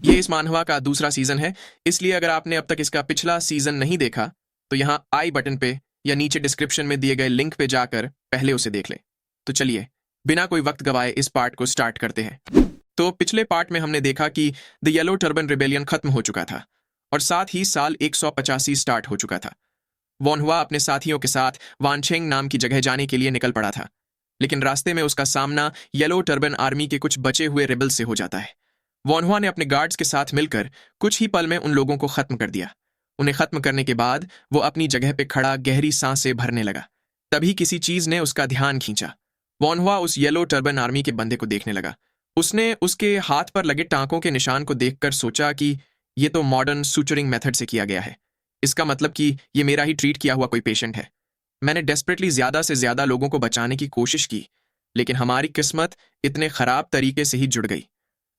ये इस मानहवा का दूसरा सीजन है, इसलिए अगर आपने अब तक इसका पिछला सीजन नहीं देखा तो यहाँ आई बटन पे या नीचे डिस्क्रिप्शन में दिए गए लिंक पे जाकर पहले उसे देख लें। तो चलिए बिना कोई वक्त गवाए इस पार्ट को स्टार्ट करते हैं। तो पिछले पार्ट में हमने देखा कि द येलो टर्बन रिबेलियन खत्म हो चुका था और साथ ही साल 185 स्टार्ट हो चुका था। वॉनहुआ अपने साथियों के साथ वानचेंग नाम की जगह जाने के लिए निकल पड़ा था, लेकिन रास्ते में उसका सामना येलो टर्बन आर्मी के कुछ बचे हुए रिबल से हो जाता है। वॉनहुआ ने अपने गार्ड्स के साथ मिलकर कुछ ही पल में उन लोगों को खत्म कर दिया। उन्हें खत्म करने के बाद वो अपनी जगह पे खड़ा गहरी सांसें भरने लगा। तभी किसी चीज ने उसका ध्यान खींचा। वॉनहुआ उस येलो टर्बन आर्मी के बंदे को देखने लगा। उसने उसके हाथ पर लगे टांकों के निशान को देखकर सोचा कि ये तो मॉडर्न सुचरिंग मेथड से किया गया है। इसका मतलब कि ये मेरा ही ट्रीट किया हुआ कोई पेशेंट है। मैंने डेस्परेटली ज्यादा से ज्यादा लोगों को बचाने की कोशिश की, लेकिन हमारी किस्मत इतने खराब तरीके से ही जुड़ गई।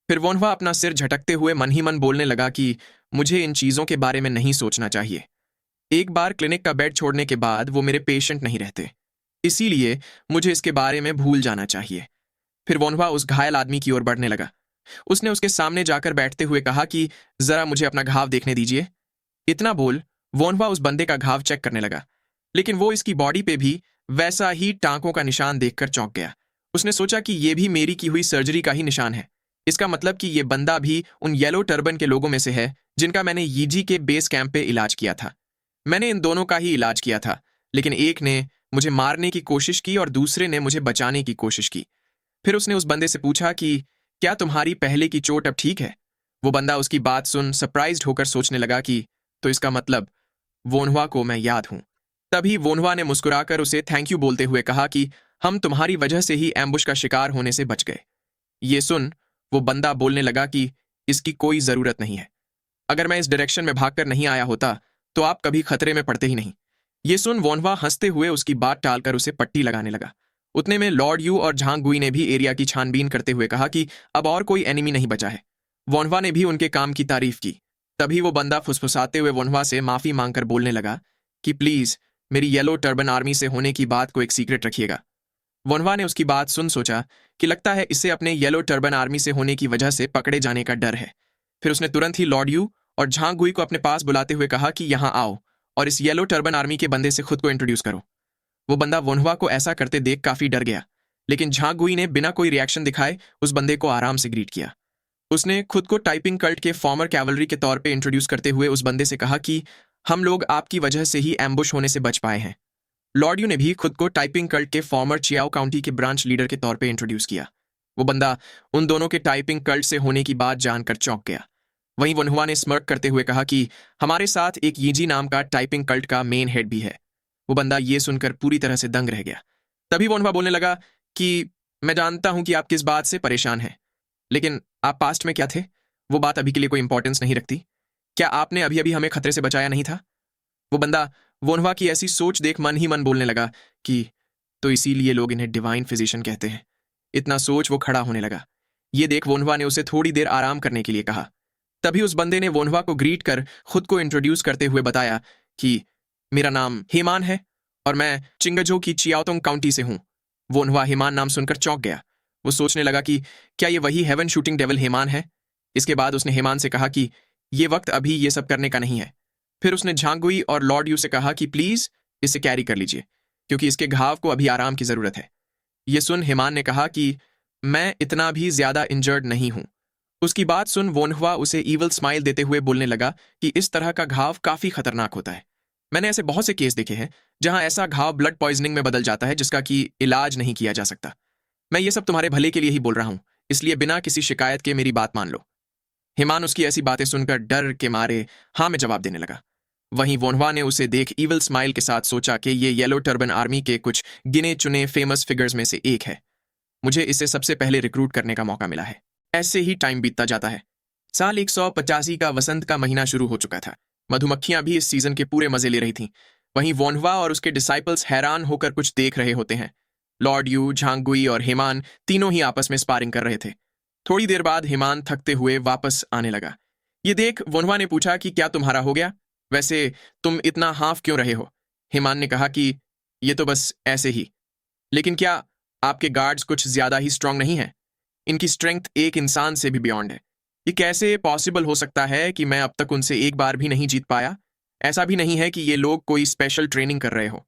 फिर वॉनहुआ अपना सिर झटकते हुए मन ही मन बोलने लगा कि मुझे इन चीजों के बारे में नहीं सोचना चाहिए। एक बार क्लिनिक का बेड छोड़ने के बाद वो मेरे पेशेंट नहीं रहते, इसीलिए मुझे इसके बारे में भूल जाना चाहिए। फिर वॉनहुआ उस घायल आदमी की ओर बढ़ने लगा। उसने उसके सामने जाकर बैठते हुए कहा कि जरा मुझे अपना घाव देखने दीजिए। इतना बोल वॉनहुआ उस बंदे का घाव चेक करने लगा, लेकिन वो इसकी बॉडी पे भी वैसा ही टांकों का निशान देखकर चौंक गया। उसने सोचा कि ये भी मेरी की हुई सर्जरी का ही निशान है। इसका मतलब कि ये बंदा भी उन येलो टर्बन के लोगों में से है जिनका मैंने यीजी के बेस कैंप पे इलाज किया था। मैंने इन दोनों का ही इलाज किया था, लेकिन एक ने मुझे मारने की कोशिश की और दूसरे ने मुझे बचाने की कोशिश की। फिर उसने उस बंदे से पूछा कि क्या तुम्हारी पहले की चोट अब ठीक है? वो बंदा उसकी बात सुन सरप्राइज्ड होकर सोचने लगा कि तो इसका मतलब वोनहुआ को मैं याद हूं। तभी वोनहुआ ने मुस्कुराकर उसे थैंक यू बोलते हुए कहा कि हम तुम्हारी वजह से ही एम्बुश का शिकार होने से बच गए। ये सुन वो बंदा बोलने लगा कि इसकी कोई जरूरत नहीं है। अगर मैं इस डायरेक्शन में भागकर नहीं आया होता तो आप कभी खतरे में पड़ते ही नहीं। ये सुन वॉनहुआ हंसते हुए उसकी बात टालकर उसे पट्टी लगाने लगा। उतने में लॉर्ड यू और झांग गुई ने भी एरिया की छानबीन करते हुए कहा कि अब और कोई एनिमी नहीं बचा है। वॉनहुआ ने भी उनके काम की तारीफ की। तभी वो बंदा फुसफुसाते हुए वॉनहुआ से माफी मांगकर बोलने लगा कि प्लीज मेरी येलो टर्बन आर्मी से होने की बात को एक सीक्रेट रखिएगा। वॉनहुआ ने उसकी बात सुन सोचा कि लगता है इसे अपने येलो टर्बन आर्मी से होने की वजह से पकड़े जाने का डर है। फिर उसने तुरंत ही लॉर्ड यू और झांग गुई को अपने पास बुलाते हुए कहा कि यहाँ आओ और इस येलो टर्बन आर्मी के बंदे से खुद को इंट्रोड्यूस करो। वो बंदा वॉनहुआ को ऐसा करते देख काफी डर गया, लेकिन झांग गुई ने बिना कोई रिएक्शन दिखाए उस बंदे को आराम से ग्रीट किया। उसने खुद को टाइपिंग कल्ट के फॉर्मर कैवलरी के तौर पे इंट्रोड्यूस करते हुए उस बंदे से कहा कि हम लोग आपकी वजह से ही एम्बुश होने से बच पाए हैं। लॉर्ड यू ने भी खुद को टाइपिंग कल्ट के फॉर्मर चियाओ काउंटी के ब्रांच लीडर के तौर पे इंट्रोड्यूस किया। वो बंदा उन दोनों के टाइपिंग कल्ट से होने की बात जानकर चौंक गया। वहीं वनहुआ ने स्मर्क करते हुए कहा कि हमारे साथ एक यीजी नाम का टाइपिंग कल्ट का मेन हेड भी है। वो बंदा ये सुनकर पूरी तरह से दंग रह गया। तभी वनहुआ बोलने लगा कि मैं जानता हूं कि आप किस बात से परेशान हैं, लेकिन आप पास्ट में क्या थे वो बात अभी के लिए कोई इंपॉर्टेंस नहीं रखती। क्या आपने अभी अभी हमें खतरे से बचाया नहीं था? वो बंदा वोनहुआ की ऐसी सोच देख मन ही मन बोलने लगा कि तो इसीलिए लोग इन्हें डिवाइन फिजिशियन कहते हैं। इतना सोच वो खड़ा होने लगा। ये देख वोनहुआ ने उसे थोड़ी देर आराम करने के लिए कहा। तभी उस बंदे ने वोनहुआ को ग्रीट कर खुद को इंट्रोड्यूस करते हुए बताया कि मेरा नाम हेमान है और मैं चिंगजो की चियाओतोंग काउंटी से हूं। वोनहुआ हेमान नाम सुनकर चौंक गया। वो सोचने लगा कि क्या ये वही हेवन शूटिंग डेविल हेमान है। इसके बाद उसने हेमान से कहा कि ये वक्त अभी ये सब करने का नहीं है। फिर उसने झांगुई और लॉर्ड यू से कहा कि प्लीज इसे कैरी कर लीजिए, क्योंकि इसके घाव को अभी आराम की जरूरत है। ये सुन हेमान ने कहा कि मैं इतना भी ज्यादा इंजर्ड नहीं हूं। उसकी बात सुन वोनहुआ उसे ईवल स्माइल देते हुए बोलने लगा कि इस तरह का घाव काफी खतरनाक होता है। मैंने ऐसे बहुत से केस देखे हैं जहां ऐसा घाव ब्लड पॉइजनिंग में बदल जाता है जिसका कि इलाज नहीं किया जा सकता। मैं ये सब तुम्हारे भले के लिए ही बोल रहा हूं, इसलिए बिना किसी शिकायत के मेरी बात मान लो। हेमान उसकी ऐसी बातें सुनकर डर के मारे हाँ में जवाब देने लगा। वहीं वोनहुआ ने उसे देख ईवल स्माइल के साथ सोचा कि ये येलो टर्बन आर्मी के कुछ गिने चुने फेमस फिगर्स में से एक है। मुझे इसे सबसे पहले रिक्रूट करने का मौका मिला है। ऐसे ही टाइम बीतता जाता है। साल 185 का वसंत का महीना शुरू हो चुका था। मधुमक्खियां भी इस सीजन के पूरे मजे ले रही थीं। वहीं वोनहुआ और उसके डिसाइपल्स हैरान होकर कुछ देख रहे होते हैं। लॉर्ड यू, झांगुई और हेमान तीनों ही आपस में स्पारिंग कर रहे थे। थोड़ी देर बाद हेमान थकते हुए वापस आने लगा। ये देख वोनहुआ ने पूछा कि क्या तुम्हारा हो गया? वैसे तुम इतना हाफ क्यों रहे हो? हेमान ने कहा कि ये तो बस ऐसे ही। लेकिन क्या आपके गार्ड्स कुछ ज्यादा ही स्ट्रांग नहीं है? इनकी स्ट्रेंथ एक इंसान से भी बियॉन्ड है। ये कैसे पॉसिबल हो सकता है कि मैं अब तक उनसे एक बार भी नहीं जीत पाया? ऐसा भी नहीं है कि ये लोग कोई स्पेशल ट्रेनिंग कर रहे हो।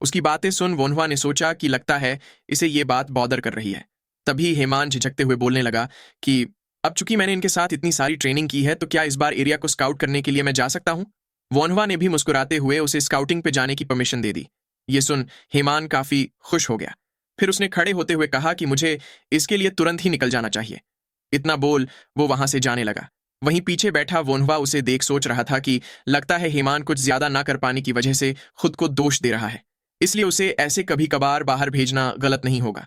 उसकी बातें सुन वोन्हवा ने सोचा कि लगता है इसे ये बात बॉदर कर रही है। तभी हेमान झिझकते हुए बोलने लगा कि अब चूंकि मैंने इनके साथ इतनी सारी ट्रेनिंग की है तो क्या इस बार एरिया को स्काउट करने के लिए मैं जा सकता हूँ? वोन्हवा ने भी मुस्कुराते हुए उसे स्काउटिंग पे जाने की परमिशन दे दी। ये सुन हेमान काफी खुश हो गया। फिर उसने खड़े होते हुए कहा कि मुझे इसके लिए तुरंत ही निकल जाना चाहिए। इतना बोल वो वहां से जाने लगा। वहीं पीछे बैठा वोन्हवा उसे देख सोच रहा था कि लगता है हेमान कुछ ज्यादा ना कर पाने की वजह से खुद को दोष दे रहा है, इसलिए उसे ऐसे कभी कभार बाहर भेजना गलत नहीं होगा।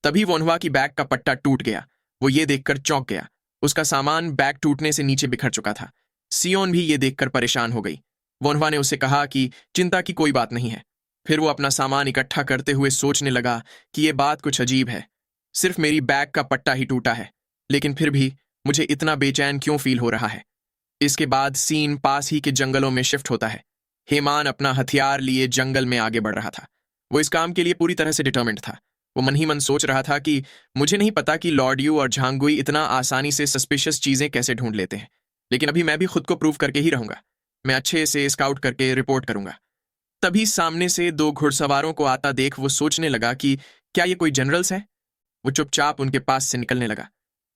तभी वोन्हवा की बैग का पट्टा टूट गया। वो ये देखकर चौंक गया। उसका सामान बैग टूटने से नीचे बिखर चुका था। सियोन भी ये देखकर परेशान हो गई। वोन्हवा ने उसे कहा कि चिंता की कोई बात नहीं है। फिर वो अपना सामान इकट्ठा करते हुए सोचने लगा कि ये बात कुछ अजीब है। सिर्फ मेरी बैग का पट्टा ही टूटा है, लेकिन फिर भी मुझे इतना बेचैन क्यों फील हो रहा है? इसके बाद सीन पास ही के जंगलों में शिफ्ट होता है। हेमान अपना हथियार लिए जंगल में आगे बढ़ रहा था। वो इस काम के लिए पूरी तरह से डिटर्मिन्ड था। वो मन ही मन सोच रहा था कि मुझे नहीं पता कि लॉर्ड यू और झांगुई इतना आसानी से सस्पिशियस चीजें कैसे ढूंढ लेते हैं, लेकिन अभी मैं भी खुद को प्रूव करके ही रहूंगा। मैं अच्छे से स्काउट करके रिपोर्ट करूंगा। तभी सामने से दो घुड़सवारों को आता देख वो सोचने लगा कि क्या ये कोई जनरल्स है? वो चुपचाप उनके पास से निकलने लगा।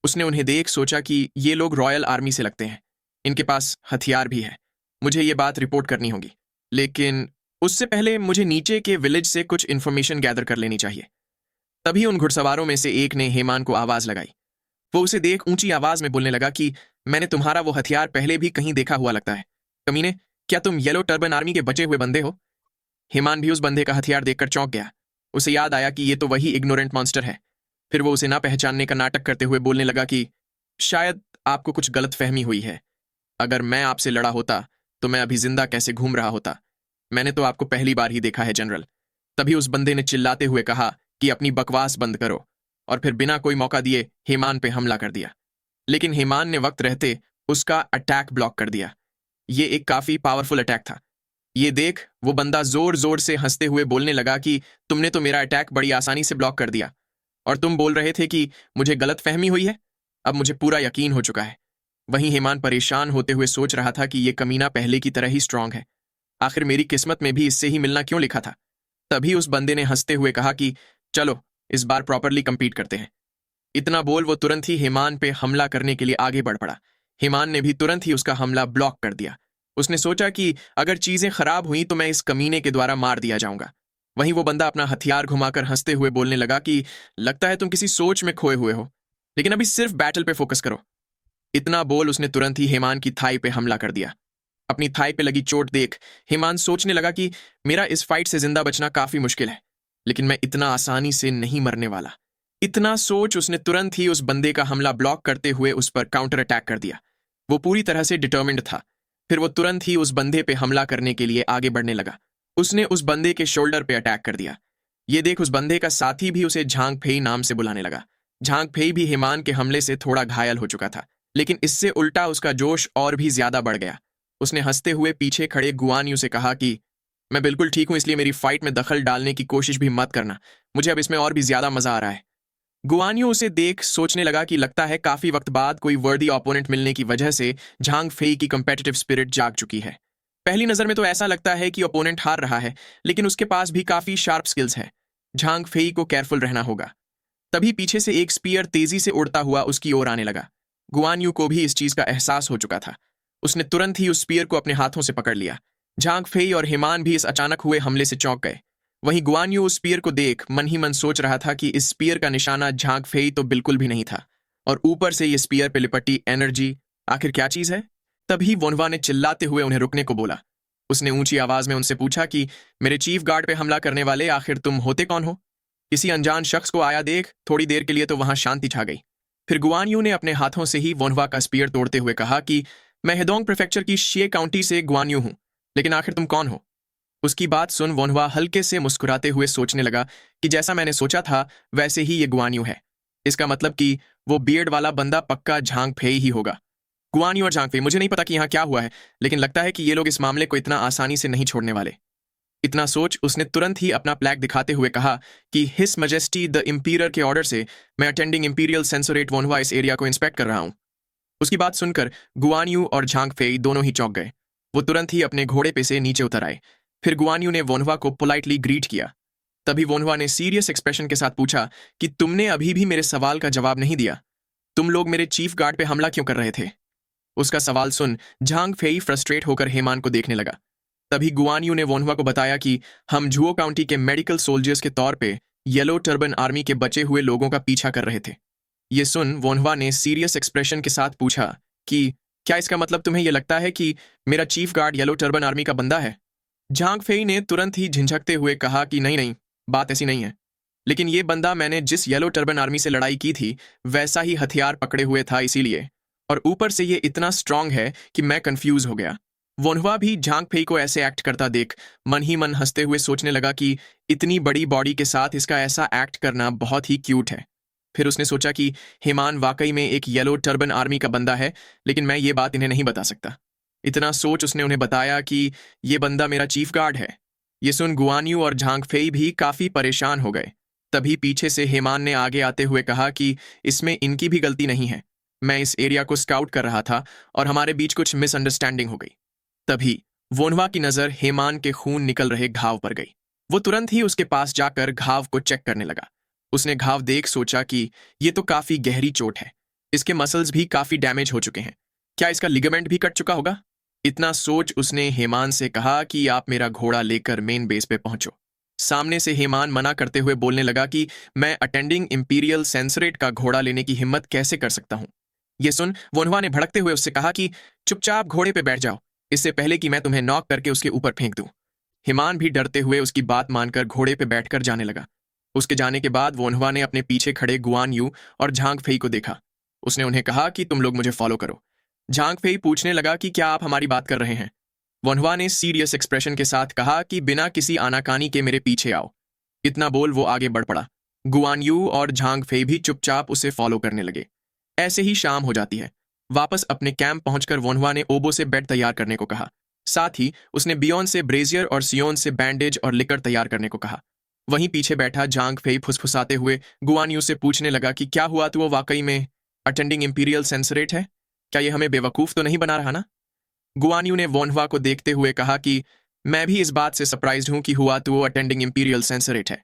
उसने उन्हें देख सोचा कि ये लोग रॉयल आर्मी से लगते हैं। इनके पास हथियार भी है। मुझे ये बात रिपोर्ट करनी होगी, लेकिन उससे पहले मुझे नीचे के विलेज से कुछ इन्फॉर्मेशन गैदर कर लेनी चाहिए। तभी उन घुड़सवारों में से एक ने हेमान को आवाज लगाई। वो उसे देख ऊंची आवाज में बोलने लगा कि मैंने तुम्हारा वो हथियार पहले भी कहीं देखा हुआ लगता है। कमीने, क्या तुम येलो टर्बन आर्मी के बचे हुए बंदे हो? हेमान भी उस बंदे का हथियार देखकर चौंक गया। उसे याद आया कि ये तो वही इग्नोरेंट मॉन्स्टर है। फिर वो उसे ना पहचानने का नाटक करते हुए बोलने लगा कि शायद आपको कुछ गलतफहमी हुई है। अगर मैं आपसे लड़ा होता तो मैं अभी जिंदा कैसे घूम रहा होता? मैंने तो आपको पहली बार ही देखा है जनरल। तभी उस बंदे ने चिल्लाते हुए कहा कि अपनी बकवास बंद करो, और फिर बिना कोई मौका दिए हेमान पे हमला कर दिया। लेकिन हेमान ने वक्त रहते उसका अटैक ब्लॉक कर दिया। ये एक काफी पावरफुल अटैक था। ये देख वो बंदा जोर जोर से हंसते हुए बोलने लगा कि तुमने तो मेरा अटैक बड़ी आसानी से ब्लॉक कर दिया, और तुम बोल रहे थे कि मुझे गलतफहमी हुई है। अब मुझे पूरा यकीन हो चुका है। वहीं हेमान परेशान होते हुए सोच रहा था कि ये कमीना पहले की तरह ही स्ट्रांग है। आखिर मेरी किस्मत में भी इससे ही मिलना क्यों लिखा था? तभी उस बंदे ने हंसते हुए कहा कि चलो इस बार प्रॉपरली कंपीट करते हैं। इतना बोल वो तुरंत ही हेमान पे हमला करने के लिए आगे बढ़ पड़ा। हेमान ने भी तुरंत ही उसका हमला ब्लॉक कर दिया। उसने सोचा कि अगर चीजें खराब हुई तो मैं इस कमीने के द्वारा मार दिया जाऊंगा। वहीं वो बंदा अपना हथियार घुमाकर हंसते हुए बोलने लगा कि लगता है तुम किसी सोच में खोए हुए हो, लेकिन अभी सिर्फ बैटल पे फोकस करो। इतना बोल उसने तुरंत ही हेमान की थाई पे हमला कर दिया। अपनी थाई पे लगी चोट देख हेमान सोचने लगा कि मेरा इस फाइट से जिंदा बचना काफी मुश्किल है, लेकिन मैं इतना आसानी से नहीं मरने वाला। इतना सोच उसने तुरंत ही उस बंदे का हमला ब्लॉक करते हुए उस पर काउंटर अटैक कर दिया। वो पूरी तरह से डिटर्मिन्ड था। फिर वो तुरंत ही उस बंदे पे हमला करने के लिए आगे बढ़ने लगा। उसने उस बंदे के शोल्डर पे अटैक कर दिया। ये देख उस बंदे का साथी भी उसे झांग फेई नाम से बुलाने लगा। झांग फेई भी हेमान के हमले से थोड़ा घायल हो चुका था, लेकिन इससे उल्टा उसका जोश और भी ज्यादा बढ़ गया। उसने हंसते हुए पीछे खड़े गुआनयू से कहा कि मैं बिल्कुल ठीक हूं, इसलिए मेरी फाइट में दखल डालने की कोशिश भी मत करना। मुझे अब इसमें और भी ज्यादा मजा आ रहा है। गुआनयू उसे देख सोचने लगा कि लगता है काफी वक्त बाद कोई वर्दी ओपोनेंट मिलने की वजह से झांग फेई की कंपेटिटिव स्पिरिट जाग चुकी है। पहली नजर में तो ऐसा लगता है कि ओपोनेंट हार रहा है, लेकिन उसके पास भी काफी शार्प स्किल्स है। झांग फेई को केयरफुल रहना होगा। तभी पीछे से एक स्पीयर तेजी से उड़ता हुआ उसकी ओर आने लगा। गुआनयू को भी इस चीज का एहसास हो चुका था। उसने तुरंत ही उस स्पीयर को अपने हाथों से पकड़ लिया। झांग फेई और हेमान भी इस अचानक हुए हमले से चौंक गए। वहीं गुआनयू उस स्पीयर को देख मन ही मन सोच रहा था कि इस स्पीयर का निशाना झांग फेई तो बिल्कुल भी नहीं था, और ऊपर से ये स्पीयर पे लिपटी एनर्जी आखिर क्या चीज है? तभी वोन्हवा ने चिल्लाते हुए उन्हें रुकने को बोला। उसने ऊंची आवाज में उनसे पूछा कि मेरे चीफ गार्ड पे हमला करने वाले आखिर तुम होते कौन हो? किसी अनजान शख्स को आया देख थोड़ी देर के लिए तो वहां शांति छा गई। फिर गुआनयू ने अपने हाथों से ही वोन्हवा का स्पीयर तोड़ते हुए कहा कि मैं हेदोंग प्रीफेक्चर की शिए काउंटी से गुआनयू हूं, लेकिन आखिर तुम कौन हो? उसकी बात सुन वोन्हवा हल्के से मुस्कुराते हुए सोचने लगा कि जैसा मैंने सोचा था वैसे ही ये गुआनयू है। इसका मतलब कि वो बियर्ड वाला बंदा पक्का झांग फेई ही होगा। गुआनयू और झांग फेई, मुझे नहीं पता कि यहाँ क्या हुआ है, लेकिन लगता है कि ये लोग इस मामले को इतना आसानी से नहीं छोड़ने वाले। इतना सोच उसने तुरंत ही अपना प्लैक दिखाते हुए कहा कि हिस मजेस्टी द इंपीरियर के ऑर्डर से मैं अटेंडिंग इंपीरियल सेंसोरेट वोन्हवा इस एरिया को इंस्पेक्ट कर रहा हूं। उसकी बात सुनकर गुआन यू और झांग फेई दोनों ही चौंक गए। वो तुरंत ही अपने घोड़े पे से नीचे उतर आए। फिर गुआन यू ने वोनवा को पोलाइटली ग्रीट किया। तभी वोनवा ने सीरियस एक्सप्रेशन के साथ पूछा कि तुमने अभी भी मेरे सवाल का जवाब नहीं दिया। तुम लोग मेरे चीफ गार्ड पे हमला क्यों कर रहे थे? उसका सवाल सुन झांग फेई फ्रस्ट्रेट होकर हेमान को देखने लगा। तभी गुआन यू ने वोनवा को बताया कि हम जुओ काउंटी के मेडिकल सोल्जर्स के तौर पे येलो टर्बन आर्मी के बचे हुए लोगों का पीछा कर रहे थे। ये सुन वोनवा ने सीरियस एक्सप्रेशन के साथ पूछा कि क्या इसका मतलब तुम्हें यह लगता है कि मेरा chief guard yellow turban army का बंदा है? झांग फेई ने तुरंत ही झिंझकते हुए कहा कि नहीं नहीं, बात ऐसी नहीं है। लेकिन ये बंदा मैंने जिस येलो टर्बन आर्मी से लड़ाई की थी वैसा ही हथियार पकड़े हुए था, इसीलिए। और ऊपर से ये इतना स्ट्रांग है कि मैं कंफ्यूज हो गया। वोनहुआ भी झांग फेई को ऐसे एक्ट करता देख मन ही मन हंसते हुए सोचने लगा कि इतनी बड़ी बॉडी के साथ इसका ऐसा एक्ट करना बहुत ही क्यूट है। फिर उसने सोचा कि हेमान वाकई में एक येलो टर्बन आर्मी का बंदा है, लेकिन मैं ये बात इन्हें नहीं बता सकता। इतना सोच उसने उन्हें बताया कि ये बंदा मेरा चीफ गार्ड है। ये सुन गुआनयू और झांग फेई भी काफी परेशान हो गए। तभी पीछे से हेमान ने आगे आते हुए कहा कि इसमें इनकी भी गलती नहीं है। मैं इस एरिया को स्काउट कर रहा था और हमारे बीच कुछ मिसअंडरस्टैंडिंग हो गई। तभी वोनवा की नजर हेमान के खून निकल रहे घाव पर गई। वो तुरंत ही उसके पास जाकर घाव को चेक करने लगा। उसने घाव देख सोचा कि ये तो काफी गहरी चोट है, इसके मसल्स भी काफी डैमेज हो चुके हैं। क्या इसका लिगामेंट भी कट चुका होगा? इतना सोच उसने हेमान से कहा कि आप मेरा घोड़ा लेकर मेन बेस पे पहुंचो। सामने से हेमान मना करते हुए बोलने लगा कि मैं अटेंडिंग इंपीरियल सेंसरेट का घोड़ा लेने की हिम्मत कैसे कर सकता हूं। यह सुन वोनवा ने भड़कते हुए उससे कहा कि चुपचाप घोड़े पे बैठ जाओ, इससे पहले कि मैं तुम्हें नॉक करके उसके ऊपर फेंक दूं। हेमान भी डरते हुए उसकी बात मानकर घोड़े पे बैठकर जाने लगा। उसके जाने के बाद वोनवा ने अपने पीछे खड़े गुआन यू और झांग फेई को देखा। उसने उन्हें कहा कि तुम लोग मुझे फॉलो करो। झांग फेई पूछने लगा कि क्या आप हमारी बात कर रहे हैं? वोनवा ने सीरियस एक्सप्रेशन के साथ कहा कि बिना किसी आनाकानी के मेरे पीछे आओ। इतना बोल वो आगे बढ़ पड़ा। गुआन यू और झांग फेई भी चुपचाप उसे फॉलो करने लगे। ऐसे ही शाम हो जाती है। वापस अपने कैंप पहुंचकर वोनवा ने ओबो से बेड तैयार करने को कहा। साथ ही उसने बियोन से ब्रेजियर और सियोन से बैंडेज और लिकर तैयार करने को कहा। वहीं पीछे बैठा झांग फेई फुसफुसाते हुए गुआन यू से पूछने लगा कि क्या हुआ, तो वो वाकई में अटेंडिंग इंपीरियल सेंसरेट है? क्या ये हमें बेवकूफ तो नहीं बना रहा ना? गुआन यू ने वोनवा को देखते हुए कहा कि मैं भी इस बात से सरप्राइज्ड हूं कि हुआ तो वो अटेंडिंग इंपीरियल सेंसरेट है,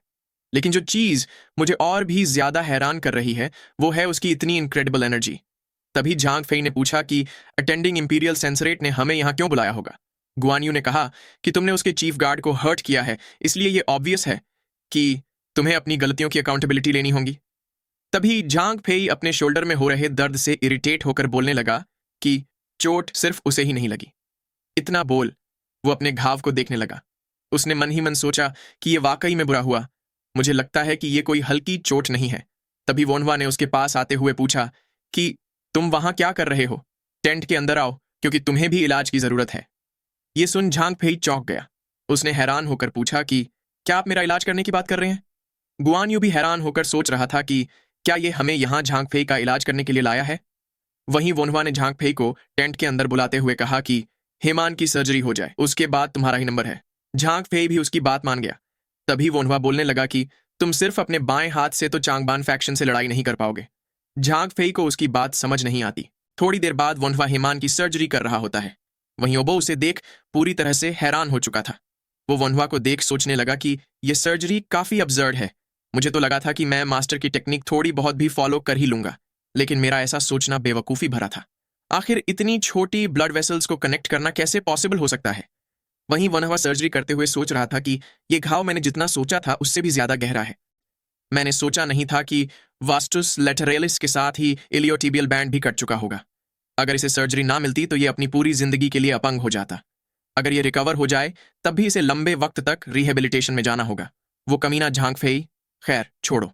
लेकिन जो चीज मुझे और भी ज्यादा हैरान कर रही है वो है उसकी इतनी इनक्रेडिबल एनर्जी। तभी झांग फेई ने पूछा कि अटेंडिंग इंपीरियल सेंसरेट ने हमें यहां क्यों बुलाया होगा? गुआन यू ने कहा कि तुमने उसके चीफ गार्ड को हर्ट किया है, इसलिए ये ऑब्वियस है कि तुम्हें अपनी गलतियों की अकाउंटेबिलिटी लेनी होगी। तभी झांग फेई अपने शोल्डर में हो रहे दर्द से इरिटेट होकर बोलने लगा कि चोट सिर्फ उसे ही नहीं लगी। इतना बोल वो अपने घाव को देखने लगा। उसने मन ही मन सोचा कि ये वाकई में बुरा हुआ। मुझे लगता है कि ये कोई हल्की चोट नहीं है। तभी वोनवा ने उसके पास आते हुए पूछा कि तुम वहां क्या कर रहे हो? टेंट के अंदर आओ, क्योंकि तुम्हें भी इलाज की जरूरत है। ये सुन झांग फेई चौंक गया। उसने हैरान होकर पूछा कि क्या आप मेरा इलाज करने की बात कर रहे हैं? गुआन यू भी हैरान होकर सोच रहा था कि क्या ये हमें यहां झांग फेई का इलाज करने के लिए लाया है। वहीं वोनवा ने झांग फेई को टेंट के अंदर बुलाते हुए कहा कि हेमान की सर्जरी हो जाए, उसके बाद तुम्हारा ही नंबर है। झांग फेई भी उसकी बात मान गया। तभी वोनवा बोलने लगा कि तुम सिर्फ अपने बाएं हाथ से तो चांगबान फैक्शन से लड़ाई नहीं कर पाओगे। झांग फेई को उसकी बात समझ नहीं आती। थोड़ी देर बाद वोनवा हेमान की सर्जरी कर रहा होता है। वहीं ओबो उसे देख पूरी तरह से हैरान हो चुका था। वो वोनवा को देख सोचने लगा कि यह सर्जरी काफी अब्सर्ड है। मुझे तो लगा था कि मैं मास्टर की टेक्निक थोड़ी बहुत भी फॉलो कर ही लूंगा, लेकिन मेरा ऐसा सोचना बेवकूफी भरा था। आखिर इतनी छोटी ब्लड वेसल्स को कनेक्ट करना कैसे पॉसिबल हो सकता है? वहीं वनहवा सर्जरी करते हुए सोच रहा था कि यह घाव मैंने जितना सोचा था उससे भी ज्यादा गहरा है। मैंने सोचा नहीं था कि वास्टुस लेटरेलिस के साथ ही इलियोटिबियल बैंड भी कट चुका होगा। अगर इसे सर्जरी ना मिलती तो ये अपनी पूरी जिंदगी के लिए अपंग हो जाता। अगर ये रिकवर हो जाए तब भी इसे लंबे वक्त तक रिहेबिलिटेशन में जाना होगा। वो कमीना झांग फेई, खैर छोड़ो।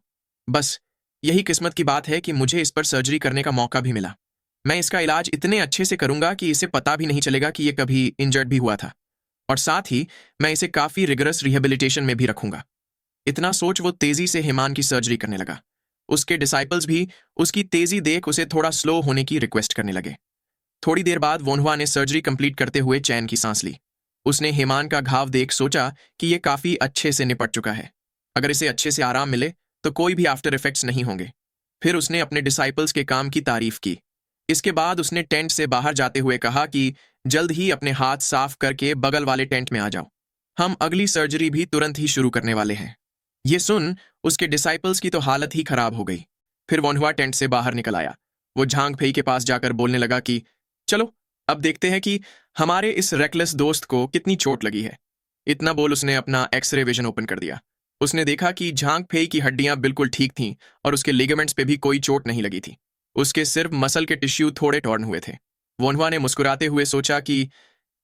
बस यही किस्मत की बात है कि मुझे इस पर सर्जरी करने का मौका भी मिला। मैं इसका इलाज इतने अच्छे से करूंगा कि इसे पता भी नहीं चलेगा कि ये कभी इंजर्ड भी हुआ था, और साथ ही मैं इसे काफी रिगरस रिहेबिलिटेशन में भी रखूंगा। इतना सोच वो तेजी से हेमान की सर्जरी करने लगा। उसके डिसाइपल्स भी उसकी तेजी देख उसे थोड़ा स्लो होने की रिक्वेस्ट करने लगे। थोड़ी देर बाद वोनहुआ ने सर्जरी कंप्लीट करते हुए चैन की सांस ली। उसने हेमान का घाव देख सोचा कि यह काफी अच्छे से निपट चुका है। अगर इसे अच्छे से आराम मिले तो कोई भी आफ्टर इफेक्ट्स नहीं होंगे। फिर उसने अपने डिसाइपल्स के काम की तारीफ की। इसके बाद उसने टेंट से बाहर जाते हुए कहा कि जल्द ही अपने हाथ साफ करके बगल वाले टेंट में आ जाओ, हम अगली सर्जरी भी तुरंत ही शुरू करने वाले हैं। ये सुन उसके डिसाइपल्स की तो हालत ही खराब हो गई। फिर वोन्हुआ टेंट से बाहर निकल आया। वो झांग फेई के पास जाकर बोलने लगा कि चलो अब देखते हैं कि हमारे इस रेकलेस दोस्त को कितनी चोट लगी है। इतना बोल उसने अपना एक्सरे विजन ओपन कर दिया। उसने देखा कि झांग फेई की हड्डियां बिल्कुल ठीक थीं और उसके लिगामेंट्स पे भी कोई चोट नहीं लगी थी। उसके सिर्फ मसल के टिश्यू थोड़े टॉर्न हुए थे। वोन्हुआ ने मुस्कुराते हुए सोचा कि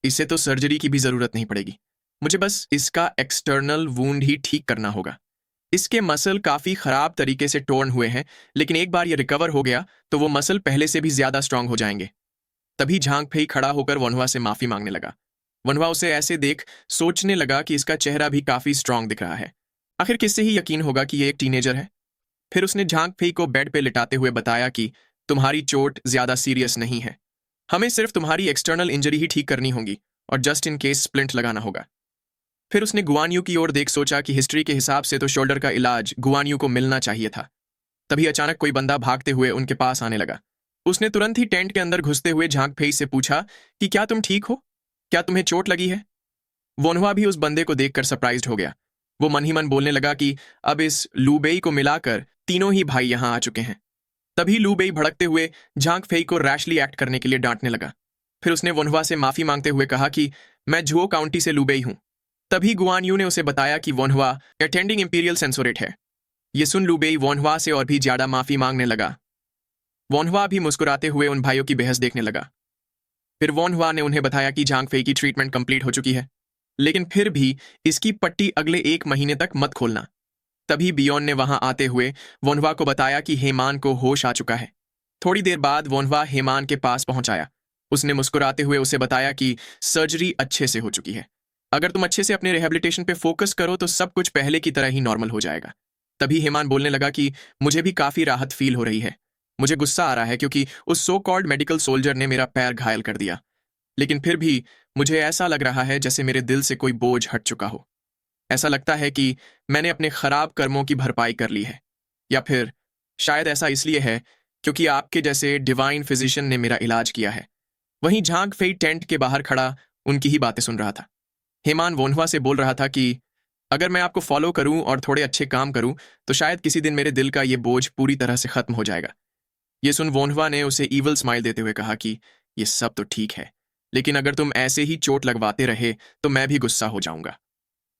इसे तो सर्जरी की भी जरूरत नहीं पड़ेगी, मुझे बस इसका एक्सटर्नल वूंड ही ठीक करना होगा। इसके मसल काफी खराब तरीके से टोर्न हुए हैं, लेकिन एक बार ये रिकवर हो गया तो वो मसल पहले से भी ज्यादा स्ट्रांग हो जाएंगे। तभी झांग फेई खड़ा होकर वोन्हुआ से माफी मांगने लगा। वोन्हुआ उसे ऐसे देख सोचने लगा कि इसका चेहरा भी काफी स्ट्रांग दिख रहा है। आखिर किससे ही यकीन होगा कि ये एक टीनेजर है। फिर उसने झांग फेई को बेड पे लिटाते हुए बताया कि तुम्हारी चोट ज्यादा सीरियस नहीं है, हमें सिर्फ तुम्हारी एक्सटर्नल इंजरी ही ठीक करनी होगी और जस्ट इन केस स्प्लिंट लगाना होगा। फिर उसने गुआनयू की ओर देख सोचा कि हिस्ट्री के हिसाब से तो शोल्डर का इलाज गुआनयू को मिलना चाहिए था। तभी अचानक कोई बंदा भागते हुए उनके पास आने लगा। उसने तुरंत ही टेंट के अंदर घुसते हुए झांग फेई से पूछा कि क्या तुम ठीक हो, क्या तुम्हें चोट लगी है। वोन्हुआ भी उस बंदे को देखकर सरप्राइज्ड हो गया। वो मन ही मन बोलने लगा कि अब इस लूबेई को मिलाकर तीनों ही भाई यहां आ चुके हैं। तभी लूबेई भड़कते हुए झांग फेई को रैशली एक्ट करने के लिए डांटने लगा। फिर उसने वोन्हुआ से माफी मांगते हुए कहा कि मैं झुओ काउंटी से लूबेई हूं। तभी गुआनयू ने उसे बताया कि वोन्हुआ अटेंडिंग इंपीरियल सेंसोरेट है। ये सुन लूबेई वोन्हुआ से और भी ज्यादा माफी मांगने लगा। वोन्हुआ भी मुस्कुराते हुए उन भाइयों की बहस देखने लगा। फिर वोन्हुआ ने उन्हें बताया कि झांग फेई की ट्रीटमेंट कंप्लीट हो चुकी है, लेकिन फिर भी इसकी पट्टी अगले 1 महीने तक मत खोलना। तभी बियोन ने वहां आते हुए वोन्हुआ को बताया कि हेमान को होश आ चुका है। थोड़ी देर बाद वोन्हुआ हेमान के पास पहुंच आया। उसने मुस्कुराते हुए उसे बताया कि सर्जरी अच्छे से हो चुकी है, अगर तुम अच्छे से अपने रिहेबिलिटेशन पे फोकस करो तो सब कुछ पहले की तरह ही नॉर्मल हो जाएगा। तभी हेमान बोलने लगा कि मुझे भी काफी राहत फील हो रही है। मुझे गुस्सा आ रहा है क्योंकि उस सो कॉल्ड मेडिकल सोल्जर ने मेरा पैर घायल कर दिया, लेकिन फिर भी मुझे ऐसा लग रहा है जैसे मेरे दिल से कोई बोझ हट चुका हो। ऐसा लगता है कि मैंने अपने खराब कर्मों की भरपाई कर ली है, या फिर शायद ऐसा इसलिए है क्योंकि आपके जैसे डिवाइन फिजिशियन ने मेरा इलाज किया है। वहीं झांग फेई टेंट के बाहर खड़ा उनकी ही बातें सुन रहा था। हेमान वोन्हुआ से बोल रहा था कि अगर मैं आपको फॉलो करूं और थोड़े अच्छे काम करूं तो शायद किसी दिन मेरे दिल का ये बोझ पूरी तरह से खत्म हो जाएगा। ये सुन वोन्हुआ ने उसे ईवल स्माइल देते हुए कहा कि ये सब तो ठीक है, लेकिन अगर तुम ऐसे ही चोट लगवाते रहे तो मैं भी गुस्सा हो जाऊंगा।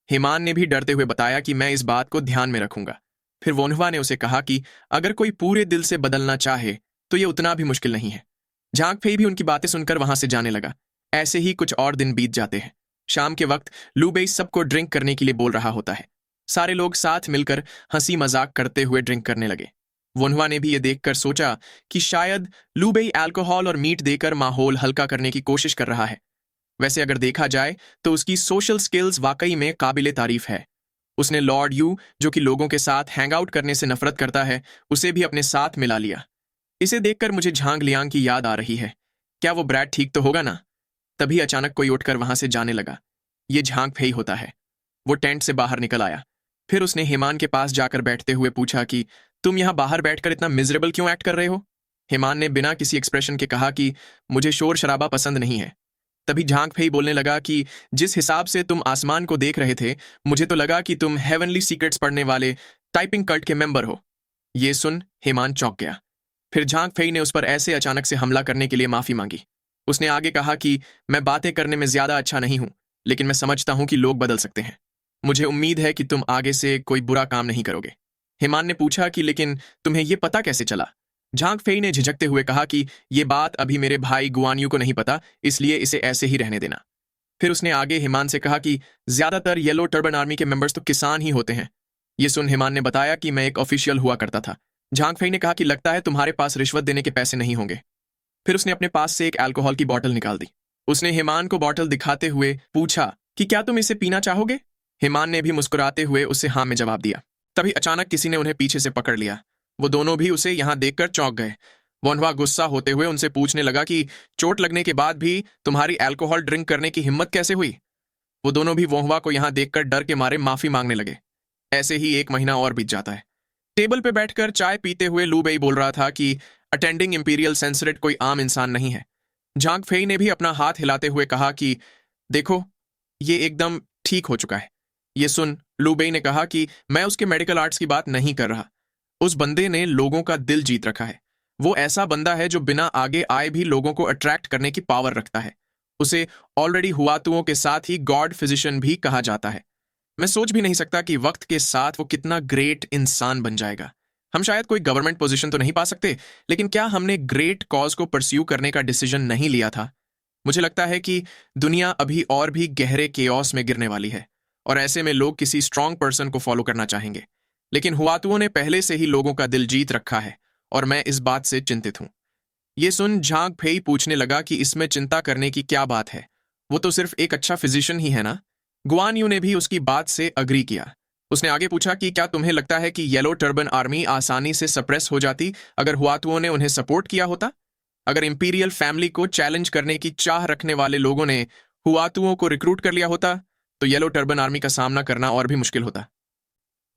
हेमान ने भी डरते हुए बताया कि मैं इस बात को ध्यान में रखूंगा। फिर वोन्हुआ ने उसे कहा कि अगर कोई पूरे दिल से बदलना चाहे तो ये उतना भी मुश्किल नहीं है। झांग फेई भी उनकी बातें सुनकर वहां से जाने लगा। ऐसे ही कुछ और दिन बीत जाते हैं। शाम के वक्त लूबेई सबको ड्रिंक करने के लिए बोल रहा होता है। सारे लोग साथ मिलकर हंसी मजाक करते हुए ड्रिंक करने लगे। वोन्हुआ ने भी ये देखकर सोचा कि शायद लूबेई अल्कोहल और मीट देकर माहौल हल्का करने की कोशिश कर रहा है। वैसे अगर देखा जाए तो उसकी सोशल स्किल्स वाकई में काबिले तारीफ है। उसने लॉर्ड यू, जो कि लोगों के साथ हैंग आउट करने से नफरत करता है, उसे भी अपने साथ मिला लिया। इसे देखकर मुझे झांग लियांग की याद आ रही है। क्या वो ब्रैड ठीक तो होगा ना। तभी अचानक कोई उठकर वहां से जाने लगा। ये झांग फेई होता है। वो टेंट से बाहर निकल आया। फिर उसने हेमान के पास जाकर बैठते हुए पूछा कि तुम यहां बाहर बैठकर इतना मिजरेबल क्यों एक्ट कर रहे हो। हेमान ने बिना किसी एक्सप्रेशन के कहा कि मुझे शोर शराबा पसंद नहीं है। तभी झांग फेई बोलने लगा कि जिस हिसाब से तुम आसमान को देख रहे थे, मुझे तो लगा कि तुम हेवनली सीक्रेट्स पढ़ने वाले टाइपिंग कल्ट के मेंबर हो। ये सुन हेमान चौंक गया। फिर झांग फेई ने उस पर ऐसे अचानक से हमला करने के लिए माफी मांगी। उसने आगे कहा कि मैं बातें करने में ज्यादा अच्छा नहीं हूं, लेकिन मैं समझता हूं कि लोग बदल सकते हैं। मुझे उम्मीद है कि तुम आगे से कोई बुरा काम नहीं करोगे। हेमान ने पूछा कि लेकिन तुम्हें यह पता कैसे चला। झांग फेई ने झिझकते हुए कहा कि यह बात अभी मेरे भाई गुआनयू को नहीं पता, इसलिए इसे ऐसे ही रहने देना। फिर उसने आगे हेमान से कहा कि ज्यादातर येलो टर्बन आर्मी के मेंबर्स तो किसान ही होते हैं। ये सुन हेमान ने बताया कि मैं एक ऑफिशियल हुआ करता था। झांग फेई ने कहा कि लगता है तुम्हारे पास रिश्वत देने के पैसे नहीं होंगे। फिर उसने अपने पास से एक अल्कोहल की बोतल निकाल दी। उसने हेमान को बोतल दिखाते हुए पूछा कि क्या तुम इसे पीना चाहोगे। हेमान ने भी मुस्कुराते हुए उसे हाँ में जवाब दिया। तभी अचानक किसी ने उन्हें पीछे से पकड़ लिया। वो दोनों भी उसे यहां देखकर चौंक गए। वोन्हुआ गुस्सा होते हुए उनसे पूछने लगा कि चोट लगने के बाद भी तुम्हारी अल्कोहल ड्रिंक करने की हिम्मत कैसे हुई। वो दोनों भी वोन्हुआ को यहां देखकर डर के मारे माफी मांगने लगे। ऐसे ही 1 महीना और बीत जाता है। टेबल पे बैठकर चाय पीते हुए लूबेई बोल रहा था कि अटेंडिंग इंपीरियल सेंसरेट कोई आम इंसान नहीं है। झांग फेई ने भी अपना हाथ हिलाते हुए कहा कि देखो, ये एकदम ठीक हो चुका है। ये सुन लू बेई ने कहा कि मैं उसके मेडिकल आर्ट्स की बात नहीं कर रहा। उस बंदे ने लोगों का दिल जीत रखा है। वो ऐसा बंदा है जो बिना आगे आए भी लोगों को अट्रैक्ट करने की पावर रखता है। उसे ऑलरेडी हुआतुओं के साथ ही गॉड फिजिशियन भी कहा जाता है। मैं सोच भी नहीं सकता कि वक्त के साथ वो कितना ग्रेट इंसान बन जाएगा। हम शायद कोई गवर्नमेंट पोजीशन तो नहीं पा सकते, लेकिन क्या हमने ग्रेट कॉज को परस्यू करने का डिसीजन नहीं लिया था? मुझे लगता है कि दुनिया अभी और भी गहरे केओस में गिरने वाली है, और ऐसे में लोग किसी स्ट्रांग पर्सन को फॉलो करना चाहेंगे। लेकिन हुआतुओं ने पहले से ही लोगों का दिल जीत रखा है, और मैं इस बात से चिंतित हूं। ये सुन झांग फेई पूछने लगा कि इसमें चिंता करने की क्या बात है? वो तो सिर्फ एक अच्छा फिजिशियन ही है ना? गुआन यू ने भी उसकी बात से अग्री किया। उसने आगे पूछा कि क्या तुम्हें लगता है कि येलो टर्बन आर्मी आसानी से सप्रेस हो जाती अगर हुआतुओं ने उन्हें सपोर्ट किया होता? अगर इंपीरियल फैमिली को चैलेंज करने की चाह रखने वाले लोगों ने हुआतुओं को रिक्रूट कर लिया होता, तो येलो टर्बन आर्मी का सामना करना और भी मुश्किल होता।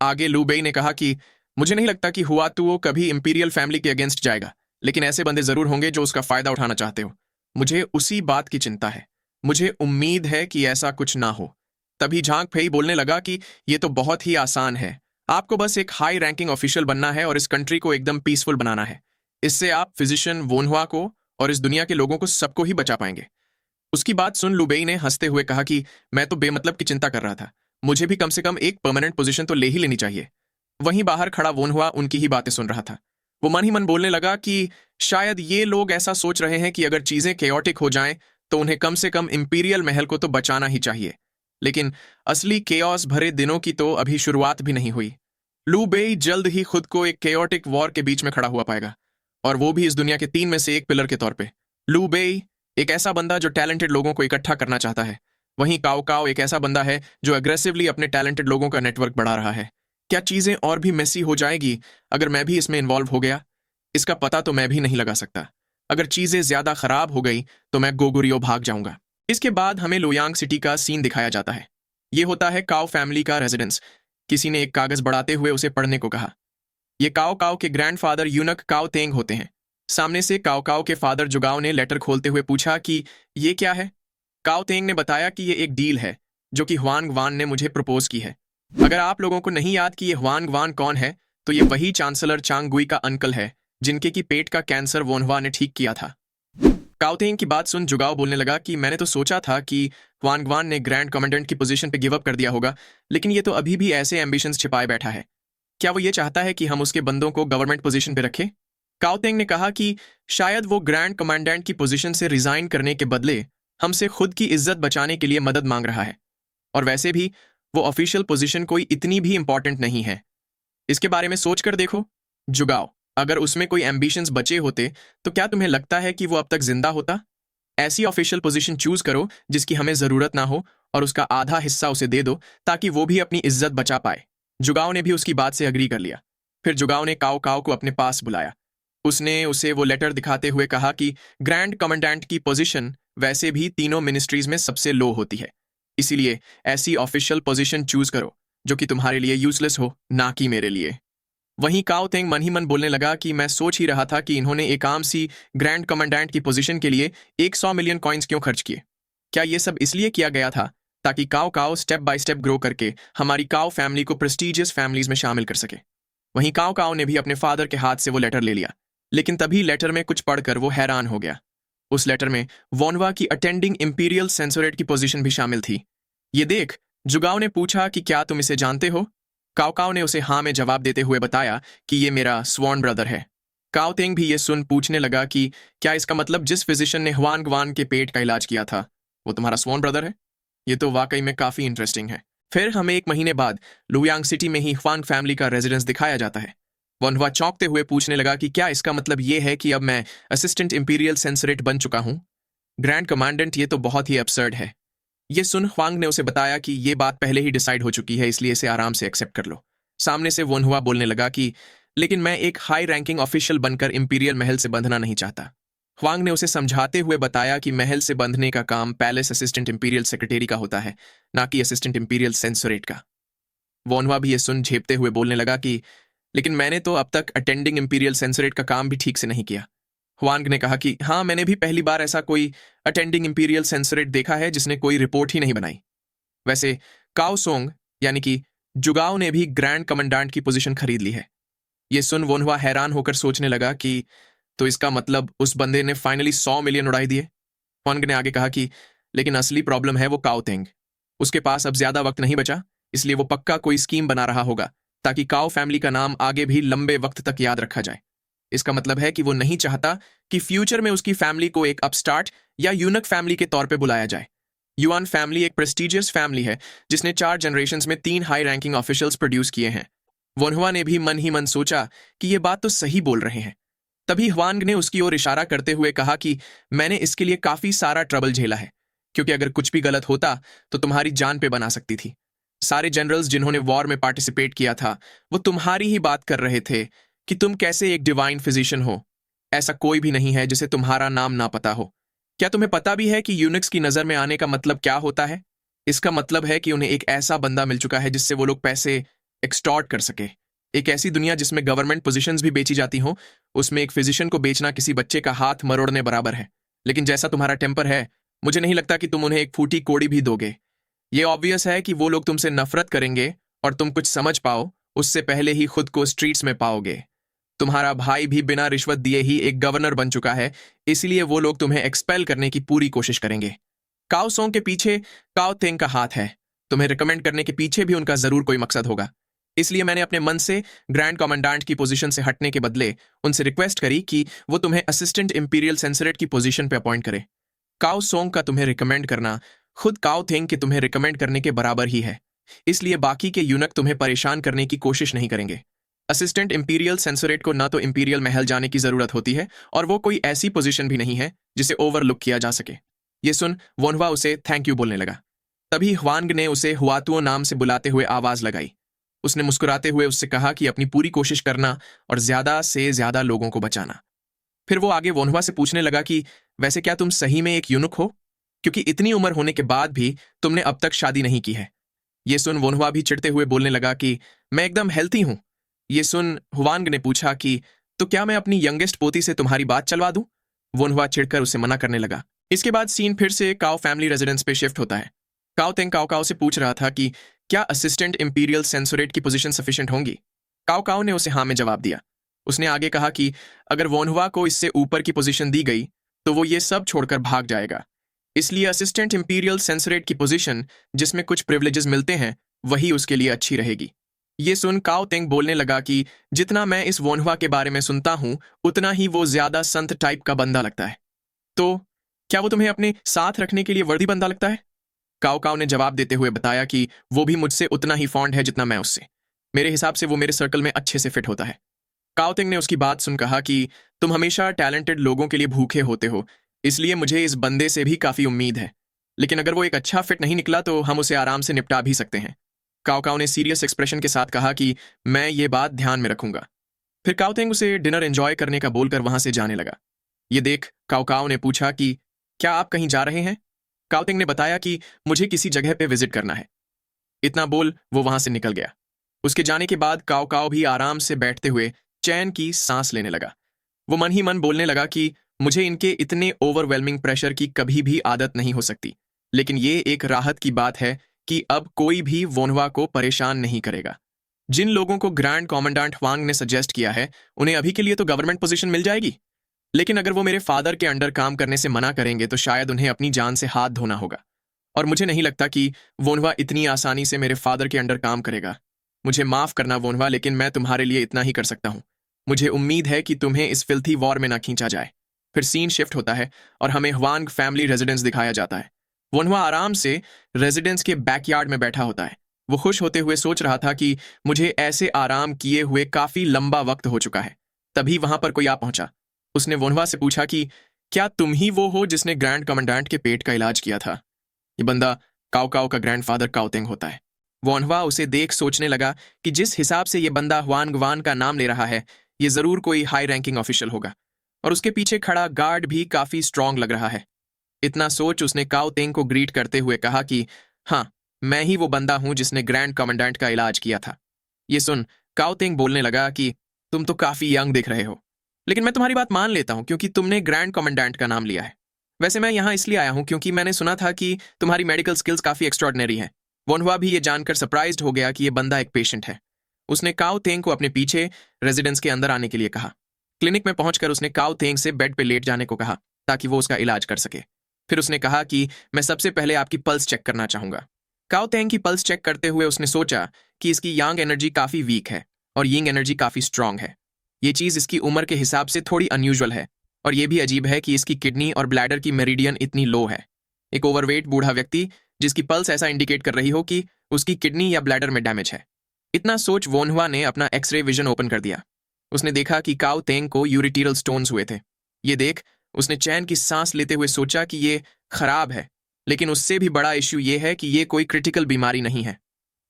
आगे लू बेई ने कहा कि मुझे नहीं लगता कि हुआतुओ कभी इंपीरियल फैमिली के अगेंस्ट जाएगा, लेकिन ऐसे बंदे जरूर होंगे जो उसका फायदा उठाना चाहते हो। मुझे उसी बात की चिंता है। मुझे उम्मीद है कि ऐसा कुछ ना हो। तभी झांग फेई बोलने लगा कि यह तो बहुत ही आसान है। आपको बस एक हाई रैंकिंग ऑफिशियल बनना है और इस कंट्री को एकदम पीसफुल बनाना है। इससे आप फिजिशियन वोनहुआ को और इस दुनिया के लोगों को सबको ही बचा पाएंगे। उसकी बात सुन लुबेई ने हंसते हुए कहा कि मैं तो बेमतलब की चिंता कर रहा था। मुझे भी कम से कम एक परमानेंट पोजीशन तो ले ही लेनी चाहिए। वहीं बाहर खड़ा वोनहुआ उनकी ही बातें सुन रहा था। वो मन ही मन बोलने लगा कि शायद ये लोग ऐसा सोच रहे हैं कि अगर चीजें केओटिक हो जाएं तो उन्हें कम से कम इंपीरियल महल को तो बचाना ही चाहिए। लेकिन असली केओस भरे दिनों की तो अभी शुरुआत भी नहीं हुई। लू बेई जल्द ही खुद को एक केओटिक वॉर के बीच में खड़ा हुआ पाएगा, और वो भी इस दुनिया के 3 में से एक पिलर के तौर पे। लू बेई एक ऐसा बंदा जो टैलेंटेड लोगों को इकट्ठा करना चाहता है। वहीं काओ काओ एक ऐसा बंदा है जो अग्रेसिवली अपने टैलेंटेड लोगों का नेटवर्क बढ़ा रहा है। क्या चीजें और भी मेसी हो जाएगी अगर मैं भी इसमें इन्वॉल्व हो गया? इसका पता तो मैं भी नहीं लगा सकता। अगर चीजें ज्यादा खराब हो गई तो मैं गोगुरियो भाग जाऊंगा। इसके बाद हमें लोयांग सिटी का सीन दिखाया जाता है। यह होता है काओ फैमिली का रेजिडेंस। किसी ने एक कागज बढ़ाते हुए उसे पढ़ने को कहा। ये काओ काओ के ग्रैंडफादर यूनक काओ तेंग होते हैं। सामने से काओ काओ के फादर जुगाओ ने लेटर खोलते हुए पूछा कि ये क्या है? काओ तेंग ने बताया कि ये एक डील है जो कि हुआंग वान ने मुझे प्रपोज की है। अगर आप लोगों को नहीं याद कि ये हुआंग वान कौन है, तो ये वही चांसलर चांगगुई का अंकल है जिनके की पेट का कैंसर वोनहुआ ने ठीक किया था। काओ तेंग की बात सुन जुगाओ बोलने लगा कि मैंने तो सोचा था कि हुआंग वान ने ग्रैंड कमांडेंट की पोजीशन पे गिव अप कर दिया होगा, लेकिन ये तो अभी भी ऐसे एम्बिशंस छिपाए बैठा है। क्या वो ये चाहता है कि हम उसके बंदों को गवर्नमेंट पोजीशन पे रखें? काओ तेंग ने कहा कि शायद वो ग्रैंड कमांडेंट की पोजीशन से रिजाइन करने के बदले हमसे खुद की इज्जत बचाने के लिए मदद मांग रहा है। और वैसे भी वो ऑफिशियल पोजीशन कोई इतनी भी इंपॉर्टेंट नहीं है। इसके बारे में सोच कर देखो जुगाओ, अगर उसमें कोई एम्बिशंस बचे होते तो क्या तुम्हें लगता है कि वो अब तक जिंदा होता? ऐसी ऑफिशियल पोजीशन चूज करो जिसकी हमें जरूरत ना हो, और उसका आधा हिस्सा उसे दे दो ताकि वो भी अपनी इज्जत बचा पाए। जुगाओ ने भी उसकी बात से अग्री कर लिया। फिर जुगाओ ने काओ काओ को अपने पास बुलाया। उसने उसे वो लेटर दिखाते हुए कहा कि ग्रैंड कमांडेंट की पोजीशन वैसे भी तीनों मिनिस्ट्रीज में सबसे लो होती है, इसीलिए ऐसी ऑफिशियल पोजीशन चूज करो जो कि तुम्हारे लिए यूजलेस हो, ना कि मेरे लिए। वहीं काओ तेंग मन ही मन बोलने लगा कि मैं सोच ही रहा था कि इन्होंने एक आम सी ग्रैंड कमांडेंट की पोजीशन के लिए 100 मिलियन कॉइन्स क्यों खर्च किए। क्या ये सब इसलिए किया गया था ताकि काओ काओ स्टेप बाय स्टेप ग्रो करके हमारी काओ फैमिली को प्रेस्टीजियस फैमिलीज में शामिल कर सके? वहीं काओ काओ ने भी अपने फादर के हाथ से वो लेटर ले लिया, लेकिन तभी लेटर में कुछ पढ़कर वो हैरान हो गया। उस लेटर में वोनवा की अटेंडिंग इंपीरियल सेंसोरेट की पोजीशन भी शामिल थी। ये देख जुगाओ ने पूछा कि क्या तुम इसे जानते हो? काओ काओ ने उसे हाँ में जवाब देते हुए बताया कि ये मेरा स्वॉर्न ब्रदर है। काओ तेंग भी ये सुन पूछने लगा कि क्या इसका मतलब जिस फिजिशियन ने हुआंग वान के पेट का इलाज किया था वो तुम्हारा स्वॉर्न ब्रदर है? ये तो वाकई में काफी इंटरेस्टिंग है। फिर हमें 1 महीने बाद लुयांग सिटी में ही हुआंग फैमिली का रेजिडेंस दिखाया जाता है। वनहुआ चौंकते हुए पूछने लगा कि क्या इसका मतलब ये है कि अब मैं असिस्टेंट इंपीरियल सेंसरेट बन चुका हूं? ग्रैंड कमांडेंट, ये तो बहुत ही absurd है। ये सुन हुआंग ने उसे बताया कि ये बात पहले ही डिसाइड हो चुकी है, इसलिए इसे आराम से एक्सेप्ट कर लो। सामने से वनहुआ बोलने लगा कि लेकिन मैं एक हाई रैंकिंग ऑफिशियल बनकर इंपीरियल महल से बंधना नहीं चाहता। हुआंग ने उसे समझाते हुए बताया कि महल से बंधने का काम पैलेस असिस्टेंट इंपीरियल सेक्रेटरी का होता है, ना कि असिस्टेंट इंपीरियल सेंसरेट का। वनहुआ भी ये सुन झेपते हुए बोलने लगा कि लेकिन मैंने तो अब तक अटेंडिंग इंपीरियल सेंसरेट का काम भी ठीक से नहीं किया। हुआंग ने कहा कि हाँ, मैंने भी पहली बार ऐसा कोई अटेंडिंग इंपीरियल सेंसरेट देखा है जिसने कोई रिपोर्ट ही नहीं बनाई। वैसे काओ सोंग यानी कि जुगाओ ने भी ग्रैंड कमांडेंट की पोजीशन खरीद ली है। ये सुन वोनहुआ हैरान होकर सोचने लगा कि तो इसका मतलब उस बंदे ने फाइनली 100 मिलियन उड़ाई दिए। हुआंग ने आगे कहा कि लेकिन असली प्रॉब्लम है वो काओ तेंग। उसके पास अब ज्यादा वक्त नहीं बचा, इसलिए वो पक्का कोई स्कीम बना रहा होगा ताकि काओ फैमिली का नाम आगे भी लंबे वक्त तक याद रखा जाए। इसका मतलब है कि वो नहीं चाहता कि फ्यूचर में उसकी फैमिली को एक अपस्टार्ट या यूनक फैमिली के तौर पे बुलाया जाए। युआन फैमिली एक प्रेस्टिजियस फैमिली है जिसने 4 जनरेशंस में 3 हाई रैंकिंग ऑफिशियल्स प्रोड्यूस किए हैं। वोनहुआ ने भी मन ही मन सोचा कि ये बात तो सही बोल रहे हैं। तभी ह्वांग ने उसकी ओर इशारा करते हुए कहा कि मैंने इसके लिए काफी सारा ट्रबल झेला है, क्योंकि अगर कुछ भी गलत होता तो तुम्हारी जान पे बना सकती थी। सारे जनरल्स जिन्होंने वॉर में पार्टिसिपेट किया था वो तुम्हारी ही बात कर रहे थे कि तुम कैसे एक डिवाइन फिजिशियन हो। ऐसा कोई भी नहीं है जिसे तुम्हारा नाम ना पता हो। क्या तुम्हें पता भी है कि यूनिक्स की नजर में आने का मतलब क्या होता है? इसका मतलब है कि उन्हें एक ऐसा बंदा मिल चुका है जिससे वो लोग पैसे एक्सटॉर्ट कर सके। एक ऐसी दुनिया जिसमें गवर्नमेंट पोजीशंस भी बेची जाती हों, उसमें एक फिजिशियन को बेचना किसी बच्चे का हाथ मरोड़ने बराबर है। लेकिन जैसा तुम्हारा टेम्पर है, मुझे नहीं लगता कि तुम उन्हें एक फूटी कोड़ी भी दोगे। ये ऑब्वियस है कि वो लोग तुमसे नफरत करेंगे और तुम कुछ समझ पाओ उससे पहले ही खुद को स्ट्रीट्स में पाओगे। तुम्हारा भाई भी बिना रिश्वत दिए ही एक गवर्नर बन चुका है, इसलिए वो लोग तुम्हें एक्सपेल करने की पूरी कोशिश करेंगे। काओ सोंग के पीछे काओ तेंग का हाथ है। तुम्हें रिकमेंड करने के पीछे भी उनका जरूर कोई मकसद होगा। इसलिए मैंने अपने मन से ग्रैंड कमांडेंट की पोजीशन से हटने के बदले उनसे रिक्वेस्ट करी कि वो तुम्हें असिस्टेंट इंपीरियल सेंसरेट की पोजीशन पे अपॉइंट करे। काओ सोंग का तुम्हें रिकमेंड करना खुद काओ थेंग के तुम्हें रिकमेंड करने के बराबर ही है, इसलिए बाकी के यूनक तुम्हें परेशान करने की कोशिश नहीं करेंगे। असिस्टेंट इंपीरियल सेंसरेट को ना तो इंपीरियल महल जाने की जरूरत होती है और वो कोई ऐसी पोजीशन भी नहीं है जिसे ओवरलुक किया जा सके। ये सुन वोनहुआ उसे थैंक यू बोलने लगा। तभी ह्वांग ने उसे हुआतुओ नाम से बुलाते हुए आवाज लगाई। उसने मुस्कुराते हुए उससे कहा कि अपनी पूरी कोशिश करना और ज्यादा से ज्यादा लोगों को बचाना। फिर वो आगे वोनहुआ से पूछने लगा कि वैसे क्या तुम सही में एक यूनुक हो, क्योंकि इतनी उम्र होने के बाद भी तुमने अब तक शादी नहीं की है। ये सुन वोनहुआ भी चिढ़ते हुए बोलने लगा कि मैं एकदम हेल्थी हूं। ये सुन हुआंग ने पूछा कि तो क्या मैं अपनी यंगेस्ट पोती से तुम्हारी बात चलवा दूं? वोनहुआ चिढ़कर उसे मना करने लगा। इसके बाद सीन फिर से काओ फैमिली रेजिडेंस पे शिफ्ट होता है। काओ तेंग काओ काओ से पूछ रहा था कि क्या असिस्टेंट इंपीरियल सेंसोरेट की पोजीशन सफिशिएंट होंगी। काओ काओ ने उसे हाँ में जवाब दिया। उसने आगे कहा कि अगर वोनहुआ को इससे ऊपर की पोजीशन दी गई तो वो ये सब छोड़कर भाग जाएगा, इसलिए असिस्टेंट इंपीरियल सेंसोरेट की पोजीशन जिसमें कुछ प्रिविलेजेस मिलते हैं वही उसके लिए अच्छी रहेगी। ये सुन काओ तेंग बोलने लगा कि जितना मैं इस वोनहुआ के बारे में सुनता हूं उतना ही वो ज्यादा संत टाइप का बंदा लगता है। तो क्या वो तुम्हें अपने साथ रखने के लिए वर्दी बंदा लगता है? काओ काओ ने जवाब देते हुए बताया कि वो भी मुझसे उतना ही फॉन्ड है जितना मैं उससे। मेरे हिसाब से वो मेरे सर्कल में अच्छे से फिट होता है। काओ तेंग ने उसकी बात सुन कहा कि तुम हमेशा टैलेंटेड लोगों के लिए भूखे होते हो, इसलिए मुझे इस बंदे से भी काफी उम्मीद है। लेकिन अगर वो एक अच्छा फिट नहीं निकला तो हम उसे आराम से निपटा भी सकते हैं। काओ काओ ने सीरियस एक्सप्रेशन के साथ कहा कि मैं ये बात ध्यान में रखूंगा। फिर काओ तेंग उसे डिनर एंजॉय करने का बोलकर वहां से जाने लगा। ये देख काओ काओ ने पूछा कि क्या आप कहीं जा रहे हैं? काओ तेंग ने बताया कि मुझे किसी जगह पे विजिट करना है। इतना बोल वो वहां से निकल गया। उसके जाने के बाद काओ काओ भी आराम से बैठते हुए चैन की सांस लेने लगा। वो मन ही मन बोलने लगा कि मुझे इनके इतने ओवरवेलमिंग प्रेशर की कभी भी आदत नहीं हो सकती, लेकिन ये एक राहत की बात है कि अब कोई भी वोनहुआ को परेशान नहीं करेगा। जिन लोगों को ग्रैंड कमांडेंट ह्वांग ने सजेस्ट किया है उन्हें अभी के लिए तो गवर्नमेंट पोजीशन मिल जाएगी, लेकिन अगर वो मेरे फादर के अंडर काम करने से मना करेंगे तो शायद उन्हें अपनी जान से हाथ धोना होगा। और मुझे नहीं लगता कि वोनहुआ इतनी आसानी से मेरे फादर के अंडर काम करेगा। मुझे माफ करना वोनहुआ, लेकिन मैं तुम्हारे लिए इतना ही कर सकता हूं। मुझे उम्मीद है कि तुम्हें इस फिल्थी वॉर में ना खींचा जाए। फिर सीन शिफ्ट होता है और हमें ह्वांग फैमिली रेजिडेंस दिखाया जाता है। वोनहुआ आराम से रेजिडेंस के बैकयार्ड में बैठा होता है। वो खुश होते हुए सोच रहा था कि मुझे ऐसे आराम किए हुए काफी लंबा वक्त हो चुका है। तभी वहां पर कोई आ पहुंचा। उसने वोनहुआ से पूछा कि क्या तुम ही वो हो जिसने ग्रैंड कमांडेंट के पेट का इलाज किया था? ये बंदा काओ काओ का ग्रैंडफादर काओ तेंग होता है। वोनहुआ उसे देख सोचने लगा कि जिस हिसाब से ये बंदा हुआन गवान का नाम ले रहा है ये जरूर कोई हाई रैंकिंग ऑफिशियल होगा, और उसके पीछे खड़ा गार्ड भी काफी स्ट्रांग लग रहा है। इतना सोच उसने काओ तेंग को ग्रीट करते हुए कहा कि हाँ, मैं ही वो बंदा हूं जिसने ग्रैंड कमांडेंट का इलाज किया था। ये सुन काओ तेंग बोलने लगा कि तुम तो काफी यंग दिख रहे हो, लेकिन मैं तुम्हारी बात मान लेता हूँ क्योंकि तुमने ग्रैंड कमांडेंट का नाम लिया है। वैसे मैं यहाँ इसलिए आया हूँ क्योंकि मैंने सुना था कि तुम्हारी मेडिकल स्किल्स काफी एक्स्ट्रॉर्डिनरी हैं। वोनहुआ भी ये जानकर सरप्राइज्ड हो गया कि ये बंदा एक पेशेंट है। उसने काओ तेंग को अपने पीछे रेजिडेंस के अंदर आने के लिए कहा। क्लिनिक में पहुंचकर उसने काओ तेंग से बेड पे लेट जाने को कहा ताकि वो उसका इलाज कर सके। फिर उसने कहा कि मैं सबसे पहले आपकी पल्स चेक करना चाहूंगा। काओ तेंग की पल्स चेक करते हुए उसने सोचा कि इसकी यांग एनर्जी काफी वीक है और यिंग एनर्जी काफी स्ट्रांग है। ये चीज इसकी उम्र के हिसाब से थोड़ी अनयूजुअल है और ये भी अजीब है कि इसकी किडनी और ब्लैडर की मेरिडियन इतनी लो है। एक ओवरवेट बूढ़ा व्यक्ति जिसकी पल्स ऐसा इंडिकेट कर रही हो कि उसकी किडनी या ब्लैडर में डैमेज है। इतना सोच वोनहुआ ने अपना एक्सरे विजन ओपन कर दिया। उसने देखा कि काओ तेंग को यूरिटीरल स्टोन्स हुए थे। ये देख उसने चैन की सांस लेते हुए सोचा कि ये खराब है, लेकिन उससे भी बड़ा इश्यू ये है कि ये कोई क्रिटिकल बीमारी नहीं है।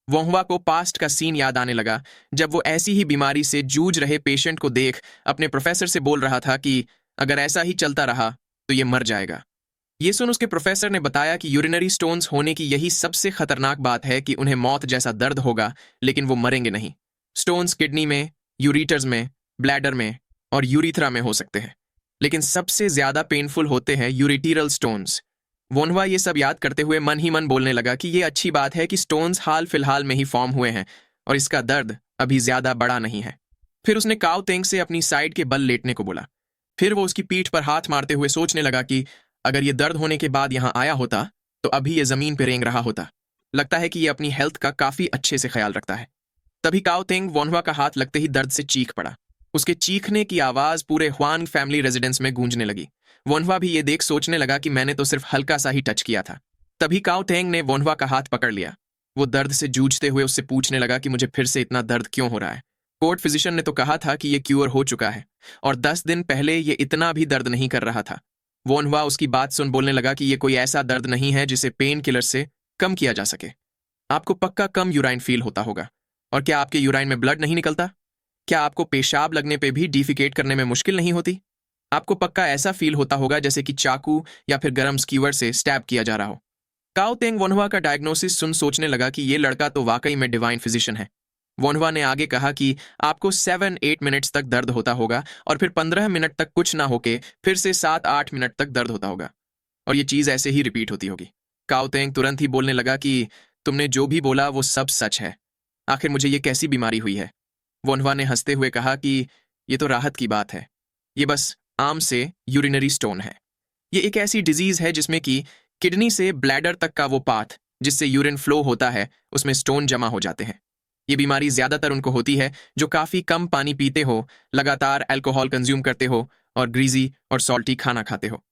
वोनहुआ को पास्ट का सीन याद आने लगा जब वो ऐसी ही बीमारी से जूझ रहे पेशेंट को देख अपने प्रोफेसर से बोल रहा था कि अगर ऐसा ही चलता रहा तो ये मर जाएगा। ये सुन उसके प्रोफेसर ने बताया कि यूरिनरी स्टोन्स होने की यही सबसे खतरनाक बात है कि उन्हें मौत जैसा दर्द होगा लेकिन वो मरेंगे नहीं। स्टोन्स किडनी में, यूरिटर्स में, ब्लैडर में और यूरिथ्रा में हो सकते हैं, लेकिन सबसे ज्यादा पेनफुल होते हैं यूरिटीरल स्टोन्स। वोनहुआ ये सब याद करते हुए मन ही मन बोलने लगा कि ये अच्छी बात है कि स्टोन्स हाल फिलहाल में ही फॉर्म हुए हैं और इसका दर्द अभी ज्यादा बड़ा नहीं है। फिर उसने काओ तेंग से अपनी साइड के बल लेटने को बोला। फिर वो उसकी पीठ पर हाथ मारते हुए सोचने लगा कि अगर ये दर्द होने के बाद यहाँ आया होता तो अभी ये जमीन पर रेंग रहा होता। लगता है कि ये अपनी हेल्थ का काफी अच्छे से ख्याल रखता है। तभी काओ तेंग वोनहुआ का हाथ लगते ही दर्द से चीख पड़ा। उसके चीखने की आवाज पूरे ह्वांग फैमिली रेजिडेंस में गूंजने लगी। वोनहुआ भी ये देख सोचने लगा कि मैंने तो सिर्फ हल्का सा ही टच किया था। तभी काओ तेंग ने वोनहुआ का हाथ पकड़ लिया। वो दर्द से जूझते हुए उससे पूछने लगा कि मुझे फिर से इतना दर्द क्यों हो रहा है। कोर्ट फिजिशियन ने तो कहा था कि ये क्यूर हो चुका है और 10 दिन पहले ये इतना भी दर्द नहीं कर रहा था। वोनहुआ उसकी बात सुन बोलने लगा कि ये कोई ऐसा दर्द नहीं है जिसे पेन किलर से कम किया जा सके। आपको पक्का कम यूराइन फील होता होगा। और क्या आपके यूराइन में ब्लड नहीं निकलता? क्या आपको पेशाब लगने पे भी डिफिकेट करने में मुश्किल नहीं होती? आपको पक्का ऐसा फील होता होगा जैसे कि चाकू या फिर गरम स्कीवर से स्टैब किया जा रहा हो। काओ तेंग वोनहुआ का डायग्नोसिस सुन सोचने लगा कि ये लड़का तो वाकई में डिवाइन फिजिशियन है। वोनहुआ ने आगे कहा कि आपको 7-8 मिनट्स तक दर्द होता होगा और फिर 15 मिनट तक कुछ ना होके फिर से 7-8 मिनट तक दर्द होता होगा और ये चीज ऐसे ही रिपीट होती होगी। काओ तेंग तुरंत ही बोलने लगा कि तुमने जो भी बोला वो सब सच है। आखिर मुझे ये कैसी बीमारी हुई है? वोनहुआ ने हंसते हुए कहा कि ये तो राहत की बात है। ये बस आम से यूरिनरी स्टोन है। ये एक ऐसी डिजीज है जिसमें कि किडनी से ब्लैडर तक का वो पाथ जिससे यूरिन फ्लो होता है उसमें स्टोन जमा हो जाते हैं। ये बीमारी ज्यादातर उनको होती है जो काफी कम पानी पीते हो, लगातार अल्कोहल कंज्यूम करते हो और ग्रीजी और सॉल्टी खाना खाते हो।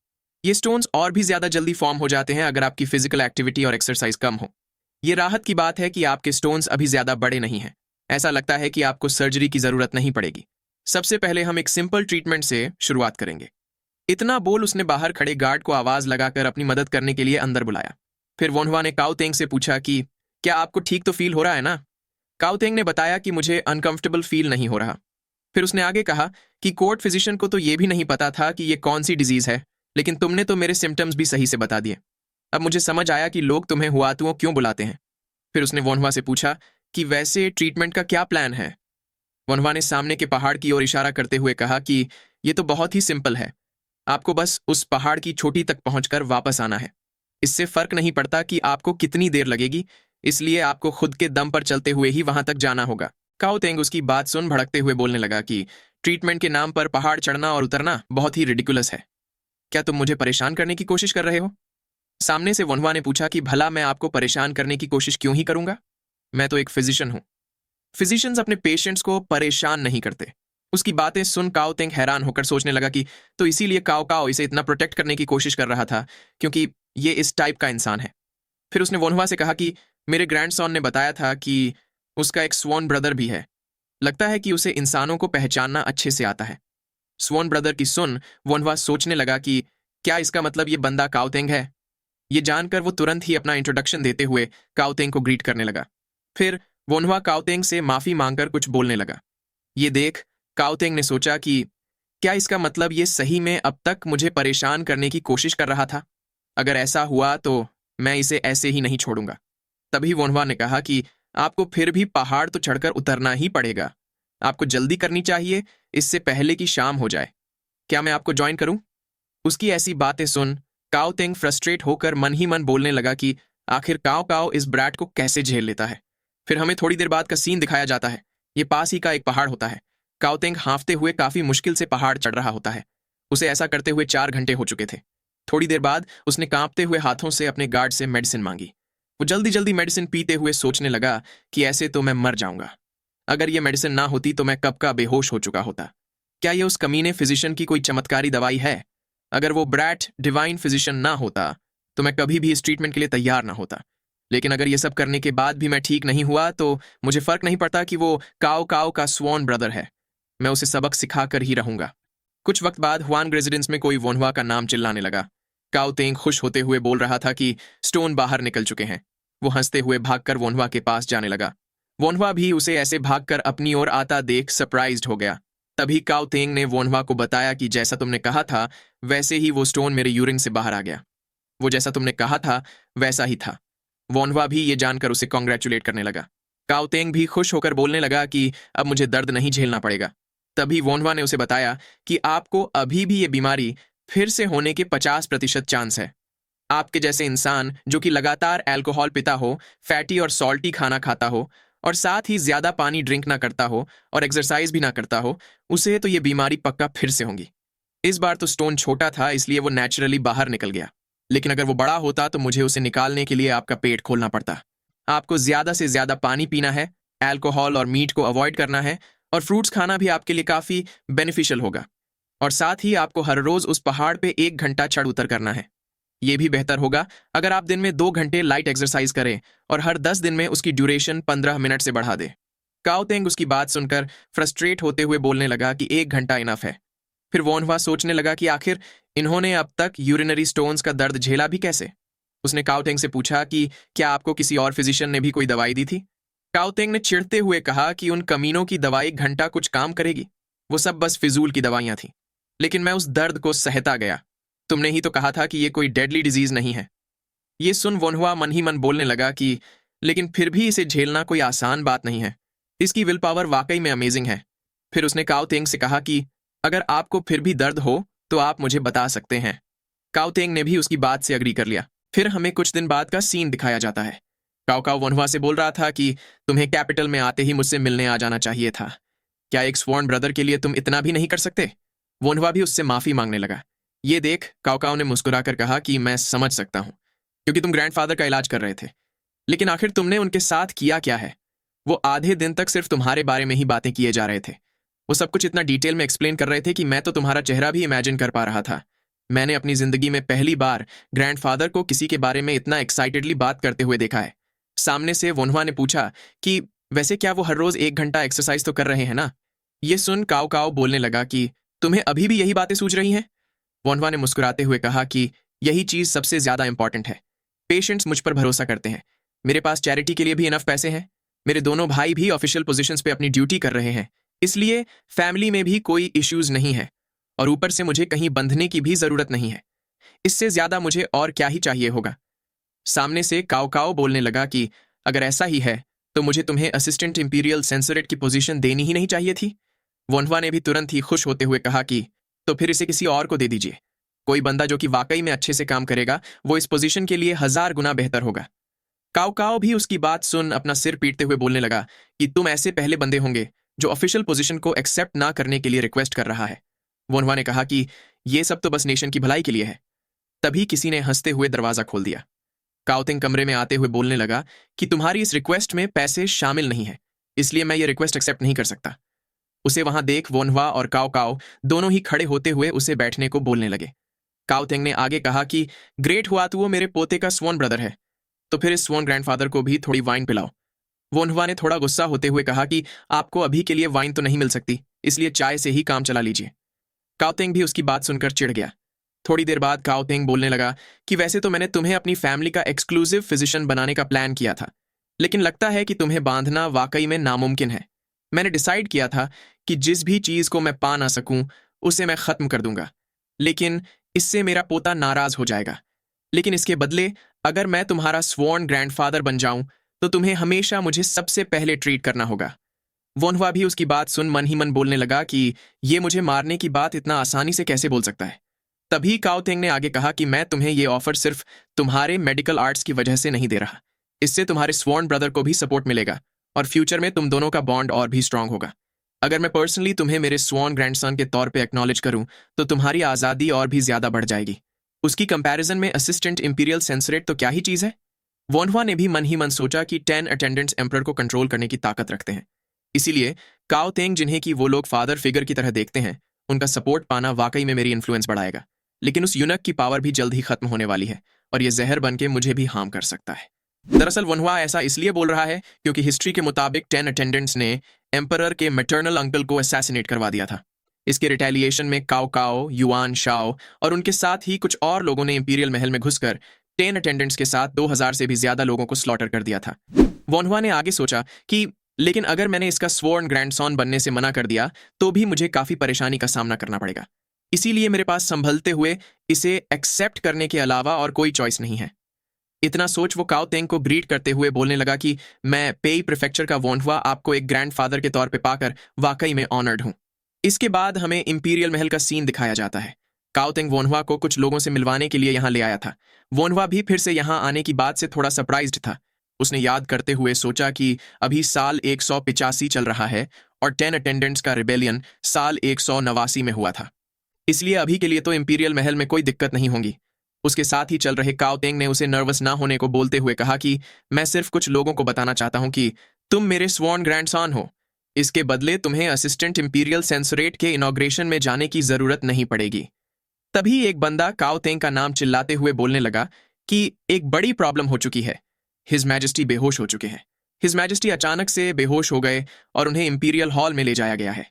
ये स्टोन्स और भी ज्यादा जल्दी फॉर्म हो जाते हैं अगर आपकी फिजिकल एक्टिविटी और एक्सरसाइज कम हो। ये राहत की बात है कि आपके स्टोन्स अभी ज्यादा बड़े नहीं हैं। ऐसा लगता है कि आपको सर्जरी की जरूरत नहीं पड़ेगी। सबसे पहले हम एक सिंपल ट्रीटमेंट से शुरुआत करेंगे। इतना बोल उसने बाहर खड़े गार्ड को आवाज लगाकर अपनी मदद करने के लिए अंदर बुलाया। फिर वोनहुआ ने काओ तेंग से पूछा कि क्या आपको ठीक तो फील हो रहा है ना? काओ तेंग ने बताया कि मुझे अनकंफर्टेबल फील नहीं हो रहा। फिर उसने आगे कहा कि कोर्ट फिजिशियन को तो ये भी नहीं पता था कि ये कौन सी डिजीज है, लेकिन तुमने तो मेरे सिम्टम्स भी सही से बता दिए। अब मुझे समझ आया कि लोग तुम्हें हुआतुओं क्यों बुलाते हैं। फिर उसने वोनहुआ से पूछा कि वैसे ट्रीटमेंट का क्या प्लान है? वोनहुआ ने सामने के पहाड़ की ओर इशारा करते हुए कहा कि ये तो बहुत ही सिंपल है। आपको बस उस पहाड़ की चोटी तक पहुंचकर वापस आना है। इससे फर्क नहीं पड़ता कि आपको कितनी देर लगेगी, इसलिए आपको खुद के दम पर चलते हुए ही वहां तक जाना होगा। काओ तेंग उसकी बात सुन भड़कते हुए बोलने लगा कि ट्रीटमेंट के नाम पर पहाड़ चढ़ना और उतरना बहुत ही रिडिकुलस है। क्या तुम मुझे परेशान करने की कोशिश कर रहे हो? सामने से वोनहुआ ने पूछा कि भला मैं आपको परेशान करने की कोशिश क्यों ही करूंगा? मैं तो एक फिजिशियन हूं। फिजिशियंस अपने पेशेंट्स को परेशान नहीं करते। उसकी बातें सुन काओ तेंग हैरान होकर सोचने लगा कि तो इसीलिए काओ काओ इसे इतना प्रोटेक्ट करने की कोशिश कर रहा था क्योंकि ये इस टाइप का इंसान है। फिर उसने वोनहुआ से कहा कि मेरे ग्रैंडसन ने बताया था कि उसका एक स्वॉन ब्रदर भी है। लगता है कि उसे इंसानों को पहचानना अच्छे से आता है। स्वॉन ब्रदर की सुन वोनहुआ सोचने लगा कि क्या इसका मतलब ये बंदा काओ तेंग है? ये जानकर वो तुरंत ही अपना इंट्रोडक्शन देते हुए काओ तेंग को ग्रीट करने लगा। फिर वोनहुआ काओ तेंग से माफी मांगकर कुछ बोलने लगा। ये देख काओ तेंग ने सोचा कि क्या इसका मतलब ये सही में अब तक मुझे परेशान करने की कोशिश कर रहा था? अगर ऐसा हुआ तो मैं इसे ऐसे ही नहीं छोड़ूंगा। तभी वोनहुआ ने कहा कि आपको फिर भी पहाड़ तो चढ़कर उतरना ही पड़ेगा। आपको जल्दी करनी चाहिए, इससे पहले कि शाम हो जाए। क्या मैं आपको ज्वाइन करूं? उसकी ऐसी बातें सुन काओ तेंग फ्रस्ट्रेट होकर मन ही मन बोलने लगा कि आखिर काओ काओ इस ब्रैट को कैसे झेल लेता है। फिर हमें थोड़ी देर बाद का सीन दिखाया जाता है। ये पास ही का एक पहाड़ होता है। काओ तेंग हाँफते हुए काफी मुश्किल से पहाड़ चढ़ रहा होता है। उसे ऐसा करते हुए 4 घंटे हो चुके थे। थोड़ी देर बाद उसने कांपते हुए हाथों से अपने गार्ड से मेडिसिन मांगी। वो जल्दी जल्दी मेडिसिन पीते हुए सोचने लगा कि ऐसे तो मैं मर जाऊंगा। अगर ये मेडिसिन ना होती तो मैं कब का बेहोश हो चुका होता। क्या ये उस कमीने फिजिशियन की कोई चमत्कारी दवाई है? अगर वो ब्रैट डिवाइन फिजिशियन ना होता तो मैं कभी भी इस ट्रीटमेंट के लिए तैयार ना होता। लेकिन अगर ये सब करने के बाद भी मैं ठीक नहीं हुआ तो मुझे फर्क नहीं पड़ता कि वो काओ काओ का स्वॉन ब्रदर है। मैं उसे सबक सिखाकर ही रहूंगा। कुछ वक्त बाद हुआन रेजिडेंस में कोई वोनवा का नाम चिल्लाने लगा। काओ तेंग खुश होते हुए बोल रहा था कि स्टोन बाहर निकल चुके हैं। वो हंसते हुए भागकर वोनवा के पास जाने लगा। वोनवा भी उसे ऐसे भागकर अपनी ओर आता देख सरप्राइज्ड हो गया। तभी काओ तेंग ने वोनवा को बताया कि जैसा तुमने कहा था वैसे ही वो स्टोन मेरे यूरिन से बाहर आ गया। वो जैसा तुमने कहा था वैसा ही था। वोनवा भी ये जानकर उसे कॉन्ग्रेचुलेट करने लगा। काओ तेंग भी खुश होकर बोलने लगा कि अब मुझे दर्द नहीं झेलना पड़ेगा। तभी वोनवा ने उसे बताया कि आपको अभी भी ये बीमारी फिर से होने के 50% चांस है। आपके जैसे इंसान जो कि लगातार अल्कोहल पीता हो, फैटी और सॉल्टी खाना खाता हो और साथ ही ज्यादा पानी ड्रिंक ना करता हो और एक्सरसाइज भी ना करता हो, उसे तो ये बीमारी पक्का फिर से होगी। इस बार तो स्टोन छोटा था इसलिए वो नेचुरली बाहर निकल गया, लेकिन अगर वो बड़ा होता तो मुझे उसे निकालने के लिए आपका पेट खोलना पड़ता। आपको ज्यादा से ज्यादा पानी पीना है, अल्कोहल और मीट को अवॉइड करना है और फ्रूट्स खाना भी आपके लिए काफी बेनिफिशियल होगा। और साथ ही आपको हर रोज उस पहाड़ पे 1 घंटा चढ़ उतर करना है। यह भी बेहतर होगा अगर आप दिन में 2 घंटे लाइट एक्सरसाइज करें और हर 10 दिन में उसकी ड्यूरेशन 15 मिनट से बढ़ा दे। काओ तेंग उसकी बात सुनकर फ्रस्ट्रेट होते हुए बोलने लगा कि 1 घंटा इनफ है। फिर वोनवा सोचने लगा कि आखिर इन्होंने अब तक यूरिनरी स्टोन्स का दर्द झेला भी कैसे। उसने काओ तेंग से पूछा कि क्या आपको किसी और फिजिशियन ने भी कोई दवाई दी थी? काओ तेंग ने चिढ़ते हुए कहा कि उन कमीनों की दवाई घंटा कुछ काम करेगी, वो सब बस फिजूल की दवाइयां थी। लेकिन मैं उस दर्द को सहता गया। तुमने ही तो कहा था कि ये कोई डेडली डिजीज नहीं है। ये सुन वोनहुआ मन ही मन बोलने लगा कि लेकिन फिर भी इसे झेलना कोई आसान बात नहीं है। इसकी विल पावर वाकई में अमेजिंग है। फिर उसने काओ तेंग से कहा कि अगर आपको फिर भी दर्द हो तो आप मुझे बता सकते हैं। काओ तेंग ने भी उसकी बात से अग्री कर लिया। फिर हमें कुछ दिन बाद का सीन दिखाया जाता है। काओ काओ वोनहुआ से बोल रहा था कि तुम्हें कैपिटल में आते ही मुझसे मिलने आ जाना चाहिए था। क्या एक स्वॉर्न ब्रदर के लिए तुम इतना भी नहीं कर सकते? वोनहुआ भी उससे माफी मांगने लगा। ये देख काओ काओ ने मुस्कुराकर कहा कि मैं समझ सकता हूं, क्योंकि तुम ग्रैंडफादर का इलाज कर रहे थे। लेकिन आखिर तुमने उनके साथ किया क्या है? वो आधे दिन तक सिर्फ तुम्हारे बारे में ही बातें किए जा रहे थे। वो सब कुछ इतना डिटेल में एक्सप्लेन कर रहे थे कि मैं तो तुम्हारा चेहरा भी इमेजिन कर पा रहा था। मैंने अपनी जिंदगी में पहली बार ग्रैंडफादर को किसी के बारे में इतना एक्साइटेडली बात करते हुए देखा है। सामने से वोनहुआ ने पूछा कि वैसे क्या वो हर रोज 1 घंटा एक्सरसाइज तो कर रहे हैं ना? ये सुन काओ काओ बोलने लगा कि तुम्हें अभी भी यही बातें सूझ रही हैं? वोनहुआ ने मुस्कुराते हुए कहा कि यही चीज सबसे ज्यादा इंपॉर्टेंट है। पेशेंट्स मुझ पर भरोसा करते हैं। मेरे पास चैरिटी के लिए भी इनफ पैसे हैं। मेरे दोनों भाई भी ऑफिशियल पोजीशंस पे अपनी ड्यूटी कर रहे हैं, इसलिए फैमिली में भी कोई इश्यूज नहीं है। और ऊपर से मुझे कहीं बंधने की भी जरूरत नहीं है। इससे ज्यादा मुझे और क्या ही चाहिए होगा। सामने से काओ काओ बोलने लगा कि अगर ऐसा ही है तो मुझे तुम्हें असिस्टेंट इंपीरियल सेंसरेट की पोजीशन देनी ही नहीं चाहिए थी। वोनहुआ ने भी तुरंत ही खुश होते हुए कहा कि तो फिर इसे किसी और को दे दीजिए। कोई बंदा जो कि वाकई में अच्छे से काम करेगा, वो इस पोजीशन के लिए 1000 गुना बेहतर होगा। काओ काओ भी उसकी बात सुन अपना सिर पीटते हुए बोलने लगा कि तुम ऐसे पहले बंदे होंगे जो ऑफिशियल पोजीशन को एक्सेप्ट ना करने के लिए रिक्वेस्ट कर रहा है। वोनहुआ ने कहा कि ये सब तो बस नेशन की भलाई के लिए है। तभी किसी ने हंसते हुए दरवाजा खोल दिया। काओ तेंग कमरे में आते हुए बोलने लगा कि तुम्हारी इस रिक्वेस्ट में पैसे शामिल नहीं है, इसलिए मैं ये रिक्वेस्ट एक्सेप्ट नहीं कर सकता। उसे वहां देख वोनहुआ और काओ काओ दोनों ही खड़े होते हुए उसे बैठने को बोलने लगे। काओ तेंग ने आगे कहा कि ग्रेट हुआ तो वो मेरे पोते का स्वॉन ब्रदर है, तो फिर इस स्वॉन ग्रैंडफादर को भी थोड़ी वाइन पिलाओ। वोनहुआ ने थोड़ा गुस्सा होते हुए कहा कि आपको अभी के लिए वाइन तो नहीं मिल सकती, इसलिए चाय से ही काम चला लीजिए। काओ तेंग भी उसकी बात सुनकर चिढ़ गया। थोड़ी देर बाद काओ तेंग बोलने लगा कि वैसे तो मैंने तुम्हें अपनी फैमिली का एक्सक्लूसिव फिजिशियन बनाने का प्लान किया था, लेकिन लगता है कि तुम्हें बांधना वाकई में नामुमकिन है। मैंने डिसाइड किया था कि जिस भी चीज को मैं पा ना सकूं उसे मैं खत्म कर दूंगा, लेकिन इससे मेरा पोता नाराज हो जाएगा। लेकिन इसके बदले अगर मैं तुम्हारा स्वॉर्न ग्रैंडफादर बन जाऊं तो तुम्हें हमेशा मुझे सबसे पहले ट्रीट करना होगा। वोनहुआ भी उसकी बात सुन मन ही मन बोलने लगा कि ये मुझे मारने की बात इतना आसानी से कैसे बोल सकता है। तभी काओ तेंग ने आगे कहा कि मैं तुम्हें ये ऑफर सिर्फ तुम्हारे मेडिकल आर्ट्स की वजह से नहीं दे रहा। इससे तुम्हारे स्वॉर्न ब्रदर को भी सपोर्ट मिलेगा और फ्यूचर में तुम दोनों का बॉन्ड और भी स्ट्रांग होगा। अगर मैं पर्सनली तुम्हें मेरे स्वॉर्न ग्रैंडसन के तौर पे एक्नॉलेज करूं तो तुम्हारी आज़ादी और भी ज्यादा बढ़ जाएगी। उसकी कंपैरिजन में असिस्टेंट इंपीरियल सेंसरेट तो क्या ही चीज़ है। वोनहुआ ने भी मन ही मन सोचा कि 10 अटेंडेंट्स एम्परर को कंट्रोल करने की ताकत रखते हैं। इसीलिए काओ तेंग, जिन्हें कि वो लोग फादर फिगर की तरह देखते हैं, उनका सपोर्ट पाना वाकई में मेरी इन्फ्लुएंस बढ़ाएगा। लेकिन उस यूनक की पावर भी जल्द ही खत्म होने वाली है और ये जहर बन के मुझे भी हार्म कर सकता है। दरअसल वनहुआ ऐसा इसलिए बोल रहा है क्योंकि हिस्ट्री के मुताबिक 10 अटेंडेंट्स ने एम्परर के मैटरनल अंकल को असैसिनेट करवा दिया था। इसके रिटेलिएशन में काओ काओ, युआन शाओ और उनके साथ ही कुछ और लोगों ने इंपीरियल महल में घुसकर 10 अटेंडेंट्स के साथ 2000 से भी ज्यादा लोगों को स्लॉटर कर दिया था। वोनहुआ ने आगे सोचा कि लेकिन अगर मैंने इसका स्वॉर्न ग्रैंडसन बनने से मना कर दिया तो भी मुझे काफी परेशानी का सामना करना पड़ेगा। इसीलिए मेरे पास संभलते हुए इसे एक्सेप्ट करने के अलावा और कोई चॉइस नहीं है। इतना सोच वो काओ तेंग को ग्रीट करते हुए बोलने लगा कि मैं पेई प्रीफेक्चर का वोनहुआ आपको एक ग्रैंडफादर के तौर पे पाकर वाकई में ऑनर्ड हूं। इसके बाद हमें इंपीरियल महल का सीन दिखाया जाता है। काओ तेंग वोनहुआ को कुछ लोगों से मिलवाने के लिए यहाँ ले आया था। वोनहुआ भी फिर से यहाँ आने की बात से थोड़ा सरप्राइज्ड था। उसने याद करते हुए सोचा कि अभी साल 185 चल रहा है और 10 अटेंडेंट्स का रिबेलियन साल 189 में हुआ था। इसलिए अभी के लिए तो इंपीरियल महल में कोई दिक्कत नहीं होगी। उसके साथ ही चल रहे काओ तेंग ने उसे नर्वस ना होने को बोलते हुए कहा कि मैं सिर्फ कुछ लोगों को बताना चाहता हूं कि तुम मेरे स्वॉर्न ग्रैंडसन हो। इसके बदले तुम्हें असिस्टेंट इंपीरियल सेंसरेट के इनॉग्रेशन में जाने की जरूरत नहीं पड़ेगी। तभी एक बंदा काओ तेंग का नाम चिल्लाते हुए बोलने लगा कि एक बड़ी प्रॉब्लम हो चुकी है। हिज मैजेस्टी बेहोश हो चुके हैं। हिज मैजेस्टी अचानक से बेहोश हो गए और उन्हें इंपीरियल हॉल में ले जाया गया है।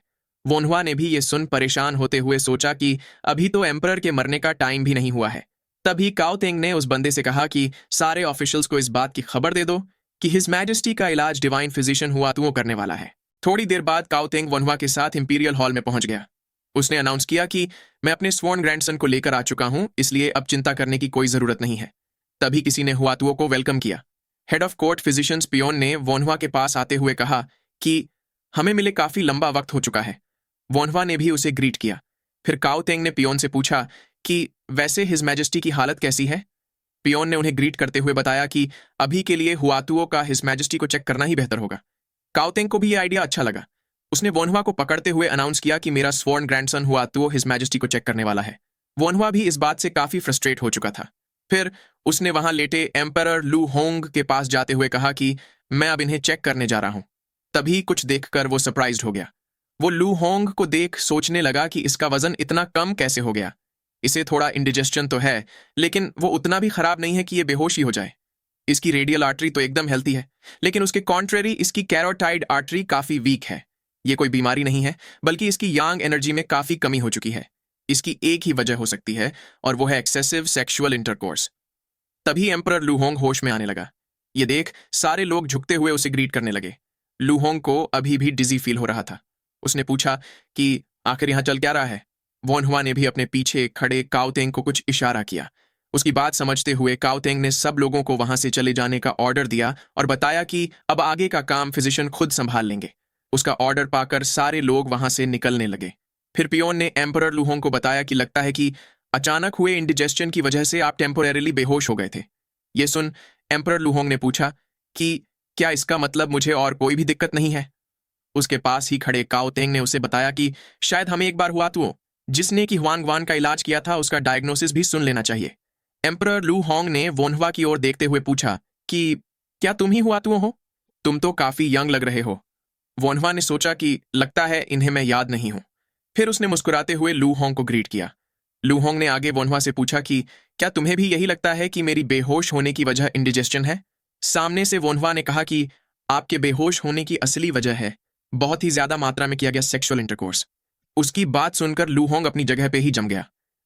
वोनहुआ ने भी ये सुन परेशान होते हुए सोचा कि अभी तो एम्परर के मरने का टाइम भी नहीं हुआ है। तभी काओ तेंग ने उस बंदे से कहा कि सारे ऑफिशियल्स को इस बात की खबर दे दो कि हिज मैजेस्टी का इलाज डिवाइन फिजिशियन हुआतुओ करने वाला है। थोड़ी देर बाद काओ तेंग वनहुआ के साथ इंपीरियल हॉल में पहुंच गया। उसने अनाउंस किया कि मैं अपने स्वॉर्न ग्रैंडसन को लेकर आ चुका हूं, इसलिए अब चिंता करने की कोई जरूरत नहीं है। तभी किसी ने हुआतुओ को वेलकम किया। हेड ऑफ कोर्ट फिजिशियंस पियोन ने वोनहुआ के पास आते हुए कहा कि हमें मिले काफी लंबा वक्त हो चुका है। वोनहुआ ने भी उसे ग्रीट किया। फिर काओ तेंग ने पियोन से पूछा कि वैसे हिज मैजेस्टी की हालत कैसी है। पियोन ने उन्हें ग्रीट करते हुए बताया कि अभी के लिए हुआतुओ का हिज मैजेस्टी को चेक करना ही बेहतर होगा। काओ तेंग को भी यह आइडिया अच्छा लगा। उसने वोनहुआ को पकड़ते हुए अनाउंस किया कि मेरा स्वॉर्न ग्रैंडसन हुआतुओ हिज मैजेस्टी को चेक करने वाला है। वोनहुआ भी इस बात से काफी फ्रस्ट्रेट हो चुका था। फिर उसने वहां लेटे एम्परर लू होंग के पास जाते हुए कहा कि मैं अब इन्हें चेक करने जा रहा हूं। तभी कुछ देखकर वो सरप्राइज्ड हो गया। वो लू होंग को देख सोचने लगा कि इसका वजन इतना कम कैसे हो गया। इसे थोड़ा इंडिजेस्शन तो है, लेकिन वो उतना भी खराब नहीं है कि ये बेहोश ही हो जाए। इसकी रेडियल आर्टरी तो एकदम हेल्थी है, लेकिन उसके कॉन्ट्रेरी इसकी कैरोटाइड आर्टरी काफी वीक है। ये कोई बीमारी नहीं है, बल्कि इसकी यांग एनर्जी में काफी कमी हो चुकी है। इसकी एक ही वजह हो सकती है और वो है एक्सेसिव सेक्सुअल इंटरकोर्स। तभी एम्परर लूहोंग होश में आने लगा। ये देख सारे लोग झुकते हुए उसे ग्रीट करने लगे। लूहोंग को अभी भी डिजी फील हो रहा था। उसने पूछा कि आखिर यहां चल क्या रहा है। वोनहुआ ने भी अपने पीछे खड़े काओ तेंग को कुछ इशारा किया। उसकी बात समझते हुए काओ तेंग ने सब लोगों को वहां से चले जाने का ऑर्डर दिया और बताया कि अब आगे का काम फिजिशियन खुद संभाल लेंगे। उसका ऑर्डर पाकर सारे लोग वहां से निकलने लगे। फिर पियोन ने एम्परर लूहोंग को बताया कि लगता है कि अचानक हुए इंडिजेस्शन की वजह से आप टेम्पोरेरीली बेहोश हो गए थे। ये सुन एम्परर लूहोंग ने पूछा कि क्या इसका मतलब मुझे और कोई भी दिक्कत नहीं है। उसके पास ही खड़े काओ तेंग ने उसे बताया कि शायद हमें एक बार हुआतुओ, जिसने कि हुआंगवान का इलाज किया था, उसका डायग्नोसिस भी सुन लेना चाहिए। एम्परर लू होंग ने वोनहुआ की ओर देखते हुए पूछा कि क्या तुम ही हुआतुओ हो? तुम तो काफी यंग लग रहे हो। वोनहुआ ने सोचा कि लगता है इन्हें मैं याद नहीं हूं। फिर उसने मुस्कुराते हुए लू होंग को ग्रीट किया। लू होंग ने आगे वोनहुआ से पूछा कि क्या तुम्हें भी यही लगता है कि मेरी बेहोश होने की वजह इंडिजेस्शन है? सामने से वोनहुआ ने कहा कि आपके बेहोश होने की असली वजह है बहुत ही ज्यादा मात्रा में किया गया सेक्सुअल इंटरकोर्स। उसकी बात सुनकर लू होंग अपनी जगह पे ही जम गया।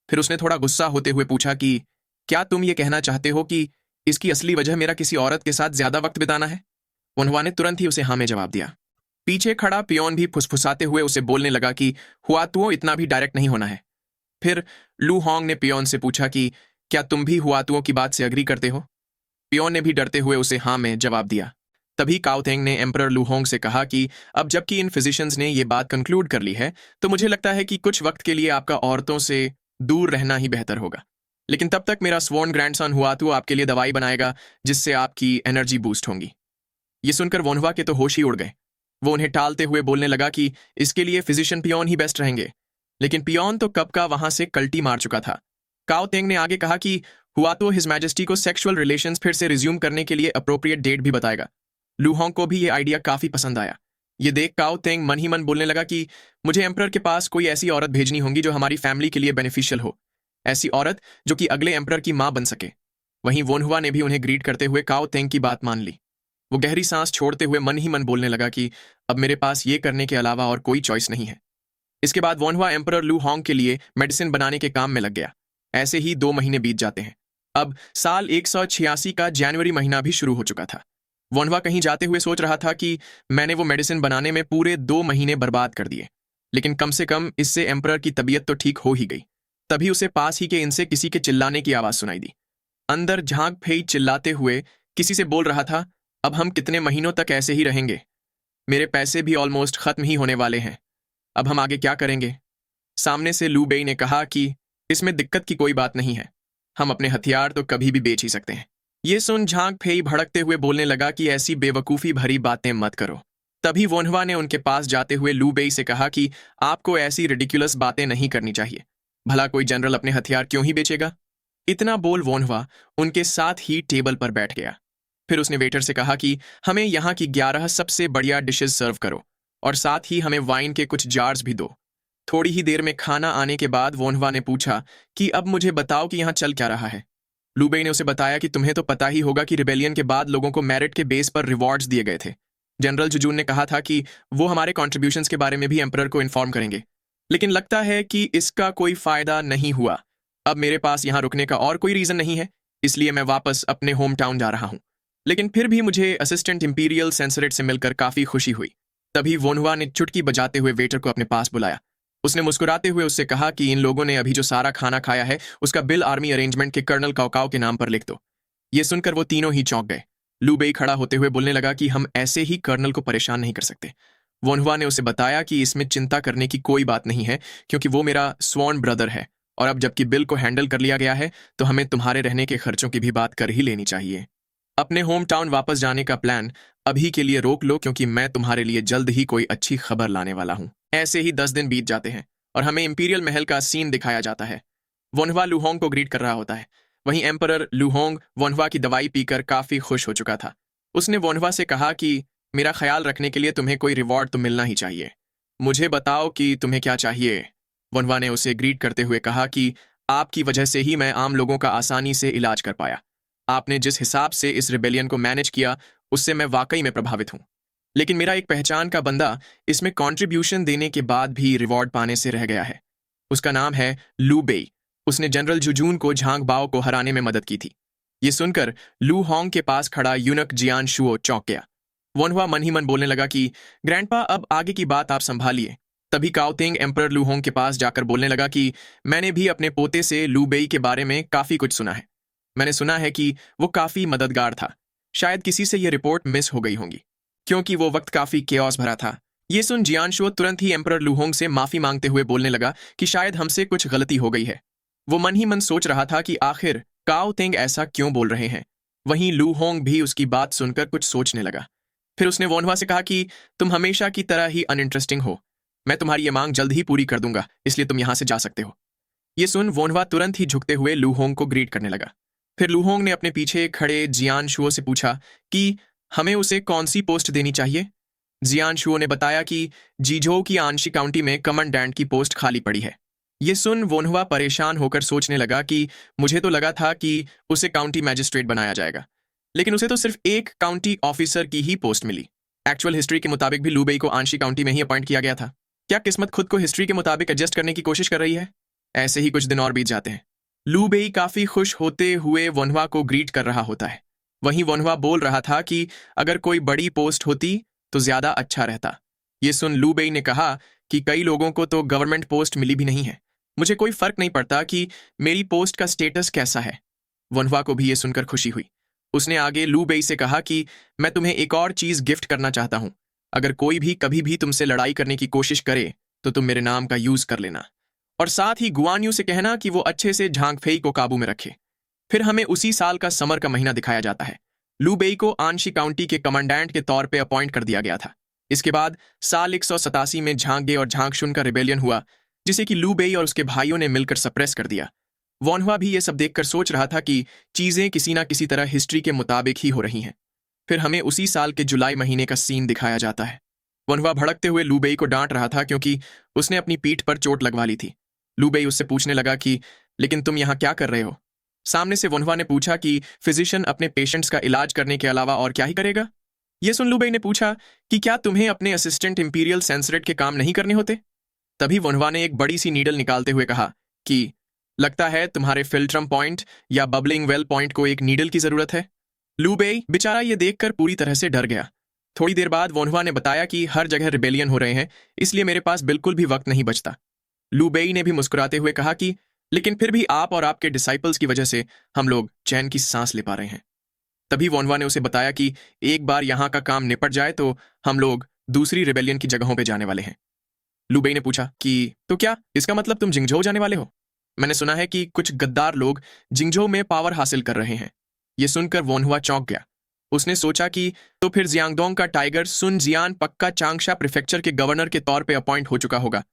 फिर उसने थोड़ा गुस्सा होते हुए पूछा कि क्या तुम ये कहना चाहते हो कि इसकी असली वजह मेरा किसी औरत के साथ ज्यादा वक्त बिताना है? वोनहुआ ने तुरंत ही उसे हाँ में जवाब दिया। पीछे खड़ा पियोन भी फुसफुसाते हुए उसे बोलने लगा कि हुआतुओ इतना भी डायरेक्ट नहीं होना है। फिर लू होंग ने पियोन से पूछा कि क्या तुम भी हुआतुओ की बात से अग्री करते हो? पियोन ने भी डरते हुए उसे हाँ में जवाब दिया। तभी काओतेंग ने एम्परर लूहोंग से कहा कि अब जबकि इन फिजिशियंस ने ये बात कंक्लूड कर ली है, तो मुझे लगता है कि कुछ वक्त के लिए आपका औरतों से दूर रहना ही बेहतर होगा। लेकिन तब तक मेरा स्वॉर्न ग्रैंडसन हुआतू आपके लिए दवाई बनाएगा जिससे आपकी एनर्जी बूस्ट होगी। ये सुनकर वोनवा के तो होश ही उड़ गए। वो उन्हें टालते हुए बोलने लगा कि इसके लिए फिजिशियन पियोन ही बेस्ट रहेंगे। लेकिन पियोन तो कब का वहां से कल्टी मार चुका था। काओतेंग ने आगे कहा कि हुआ तो हिज मैजेस्टी को सेक्सुअल रिलेशंस फिर से रिज्यूम करने के लिए अप्रोप्रिएट डेट भी बताएगा। लूहोंग को भी ये आइडिया काफी पसंद आया। ये देख काओतेंग मन ही मन बोलने लगा कि मुझे एम्परर के पास कोई ऐसी औरत भेजनी होगी जो हमारी फैमिली के लिए बेनिफिशियल हो, ऐसी औरत जो कि अगले एम्परर की मां बन सके। वहीं वोनहुआ ने भी उन्हें ग्रीट करते हुए काओतेंग की बात मान ली। वो गहरी सांस छोड़ते हुए मन ही मन बोलने लगा कि अब मेरे पास ये करने के अलावा और कोई चॉइस नहीं है। इसके बाद वोनहुआ एम्परर लू होंग के लिए मेडिसिन बनाने के काम में लग गया। ऐसे ही 2 महीने बीत जाते हैं। अब साल 186 का जनवरी महीना भी शुरू हो चुका था। वोनहुआ कहीं जाते हुए सोच रहा था कि मैंने वो मेडिसिन बनाने में पूरे 2 महीने बर्बाद कर दिए, लेकिन कम से कम इससे एम्परर की तबीयत तो ठीक हो ही गई। तभी उसे पास ही के इनसे किसी के चिल्लाने की आवाज सुनाई दी। अंदर झांक फेई चिल्लाते हुए किसी से बोल रहा था, अब हम कितने महीनों तक ऐसे ही रहेंगे? मेरे पैसे भी ऑलमोस्ट खत्म ही होने वाले हैं। अब हम आगे क्या करेंगे? सामने से लू बेई ने कहा कि इसमें दिक्कत की कोई बात नहीं है, हम अपने हथियार तो कभी भी बेच ही सकते हैं। ये सुन झांक फेई भड़कते हुए बोलने लगा कि ऐसी बेवकूफ़ी भरी बातें मत करो। तभी वोनहुआ ने उनके पास जाते हुए लू बेई से कहा कि आपको ऐसी रिडिकुलस बातें नहीं करनी चाहिए। भला कोई जनरल अपने हथियार क्यों ही बेचेगा? इतना बोल वोनहुआ उनके साथ ही टेबल पर बैठ गया। फिर उसने वेटर से कहा कि हमें यहाँ की 11 सबसे बढ़िया डिशेस सर्व करो और साथ ही हमें वाइन के कुछ जार्स भी दो। थोड़ी ही देर में खाना आने के बाद वोनहुआ ने पूछा कि अब मुझे बताओ कि यहाँ चल क्या रहा है। लू बेई ने उसे बताया कि तुम्हें तो पता ही होगा कि रिबेलियन के बाद लोगों को मेरिट के बेस पर रिवॉर्ड्स दिए गए थे। जनरल जुजून ने कहा था कि वो हमारे कॉन्ट्रीब्यूशंस के बारे में भी एम्परर को इन्फॉर्म करेंगे, लेकिन लगता है कि इसका कोई फायदा नहीं हुआ। अब मेरे पास यहाँ रुकने का और कोई रीजन नहीं है, इसलिए मैं वापस अपने होम टाउन जा रहा हूँ। लेकिन फिर भी मुझे असिस्टेंट इंपीरियल सेंसरेट से मिलकर काफी खुशी हुई। तभी वोनहुआ ने चुटकी बजाते हुए वेटर को अपने पास बुलाया। उसने मुस्कुराते हुए उससे कहा कि इन लोगों ने अभी जो सारा खाना खाया है उसका बिल आर्मी अरेंजमेंट के कर्नल काओकाओ के नाम पर लिख दो। ये सुनकर वो तीनों ही चौंक गए। लू बेई खड़ा होते हुए बोलने लगा कि हम ऐसे ही कर्नल को परेशान नहीं कर सकते। वोनहुआ ने उसे बताया कि इसमें चिंता करने की कोई बात नहीं है, क्योंकि वो मेरा स्वॉर्न ब्रदर है, और अब जबकि बिल को हैंडल कर लिया गया है तो हमें तुम्हारे रहने के खर्चों की भी बात कर ही लेनी चाहिए। अपने होम टाउन वापस जाने का प्लान अभी के लिए रोक लो, क्योंकि मैं तुम्हारे लिए जल्द ही कोई अच्छी खबर लाने वाला हूं। ऐसे ही 10 दिन बीत जाते हैं और हमें इंपीरियल महल का सीन दिखाया जाता है। वोनहुआ लूहोंग को ग्रीट कर रहा होता है। वहीं एम्परर लूहोंग वोनहुआ की दवाई पीकर काफी खुश हो चुका था। उसने वोनहुआ से कहा कि मेरा ख्याल रखने के लिए तुम्हें कोई रिवॉर्ड तो मिलना ही चाहिए। मुझे बताओ कि तुम्हें क्या चाहिए। वोनहुआ ने उसे ग्रीट करते हुए कहा कि आपकी वजह से ही मैं आम लोगों का आसानी से इलाज कर पाया। आपने जिस हिसाब से इस रिबेलियन को मैनेज किया उससे मैं वाकई में प्रभावित हूं। लेकिन मेरा एक पहचान का बंदा इसमें कंट्रीब्यूशन देने के बाद भी रिवॉर्ड पाने से रह गया है। उसका नाम है लू बेई। उसने जनरल जुजून को झांग बाओ को हराने में मदद की थी। ये सुनकर लू होंग के पास खड़ा यूनक जियान शुओ चौंक गया। वोनहुआ मन ही मन बोलने लगा कि ग्रैंडपा अब आगे की बात आप संभालिए। तभी काओतेंग एम्परर लू होंग के पास जाकर बोलने लगा कि मैंने भी अपने पोते से लू बेई के बारे में काफी कुछ सुना है। मैंने सुना है कि वो काफी मददगार था। शायद किसी से ये रिपोर्ट मिस हो गई होंगी, क्योंकि वो वक्त काफी केओस भरा था। ये सुन जियानशो तुरंत ही एम्परर लूहोंग से माफी मांगते हुए बोलने लगा कि शायद हमसे कुछ गलती हो गई है। वो मन ही मन सोच रहा था कि आखिर काओतेंग ऐसा क्यों बोल रहे हैं। वहीं लूहोंग भी उसकी बात सुनकर कुछ सोचने लगा। फिर उसने वोनहुआ से कहा कि तुम हमेशा की तरह ही अनइंटरेस्टिंग हो। मैं तुम्हारी ये मांग जल्द ही पूरी कर दूंगा, इसलिए तुम यहां से जा सकते हो। ये सुन वोनहुआ तुरंत ही झुकते हुए लूहोंग को ग्रीट करने लगा। फिर लूहोंग ने अपने पीछे खड़े जियान शुओ से पूछा कि हमें उसे कौन सी पोस्ट देनी चाहिए। जियान शुओ ने बताया कि जीझो की आंशी काउंटी में कमांडेंट की पोस्ट खाली पड़ी है। ये सुन वोनहुआ परेशान होकर सोचने लगा कि मुझे तो लगा था कि उसे काउंटी मैजिस्ट्रेट बनाया जाएगा, लेकिन उसे तो सिर्फ एक काउंटी ऑफिसर की ही पोस्ट मिली। एक्चुअल हिस्ट्री के मुताबिक भी लू बेई को आंशी काउंटी में ही अपॉइंट किया गया था। क्या किस्मत खुद को हिस्ट्री के मुताबिक एडजस्ट करने की कोशिश कर रही है? ऐसे ही कुछ दिन और बीत जाते हैं। लू बेई काफी खुश होते हुए वोनहुआ को ग्रीट कर रहा होता है। वहीं वोनहुआ बोल रहा था कि अगर कोई बड़ी पोस्ट होती तो ज्यादा अच्छा रहता। ये सुन लू बेई ने कहा कि कई लोगों को तो गवर्नमेंट पोस्ट मिली भी नहीं है। मुझे कोई फर्क नहीं पड़ता कि मेरी पोस्ट का स्टेटस कैसा है। वोनहुआ को भी ये सुनकर खुशी हुई। उसने आगे लू बेई से कहा कि मैं तुम्हें एक और चीज गिफ्ट करना चाहता हूं। अगर कोई भी कभी भी तुमसे लड़ाई करने की कोशिश करे तो तुम मेरे नाम का यूज कर लेना, और साथ ही गुआन यू से कहना कि वो अच्छे से झांग फेई को काबू में रखे। फिर हमें उसी साल का समर का महीना दिखाया जाता है। लू बेई को आंशी काउंटी के कमांडेंट के तौर पे अपॉइंट कर दिया गया था। इसके बाद साल 187 में झांगे और झांगशुन का रिबेलियन हुआ, जिसे कि लू बेई और उसके भाइयों ने मिलकर सप्रेस कर दिया। वॉनहुआ भी ये सब देखकर सोच रहा था कि चीजें किसी ना किसी तरह हिस्ट्री के मुताबिक ही हो रही हैं। फिर हमें उसी साल के जुलाई महीने का सीन दिखाया जाता है। वनहुआ भड़कते हुए लू बेई को डांट रहा था क्योंकि उसने अपनी पीठ पर चोट लगवा ली थी। लू बेई उससे पूछने लगा कि लेकिन तुम यहाँ क्या कर रहे हो? सामने से वनहुआ ने पूछा कि फिजिशियन अपने पेशेंट्स का इलाज करने के अलावा और क्या ही करेगा? यह सुन लू बेई ने पूछा कि क्या तुम्हें अपने असिस्टेंट इंपीरियल सेंसरेट के काम नहीं करने होते? तभी वनहुआ ने एक बड़ी सी नीडल निकालते हुए कहा कि लगता है तुम्हारे फिल्ट्रम पॉइंट या बबलिंग वेल पॉइंट को एक नीडल की जरूरत है। लू बेई बेचारा ये देखकर पूरी तरह से डर गया। थोड़ी देर बाद वोनहुआ ने बताया कि हर जगह रिबेलियन हो रहे हैं, इसलिए मेरे पास बिल्कुल भी वक्त नहीं बचता। लू बेई ने भी मुस्कुराते हुए कहा कि लेकिन फिर भी आप और आपके डिसाइपल्स की वजह से हम लोग चैन की सांस ले पा रहे हैं। तभी वोनहुआ ने उसे बताया कि एक बार यहां का काम निपट जाए तो हम लोग दूसरी रिबेलियन की जगहों पर जाने वाले हैं। लू बेई ने पूछा कि तो क्या इसका मतलब तुम जिंगझोउ जाने वाले हो? मैंने सुना है कि कुछ गद्दार लोग जिंगझोउ में पावर हासिल कर रहे हैं। यह सुनकर वोनहुआ चौंक गया। उसने सोचा कि तो फिर जियांगडोंग का टाइगर सुन जियान पक्का चांगशा प्रीफेक्चर के गवर्नर के तौर पे अपॉइंट हो चुका होगा।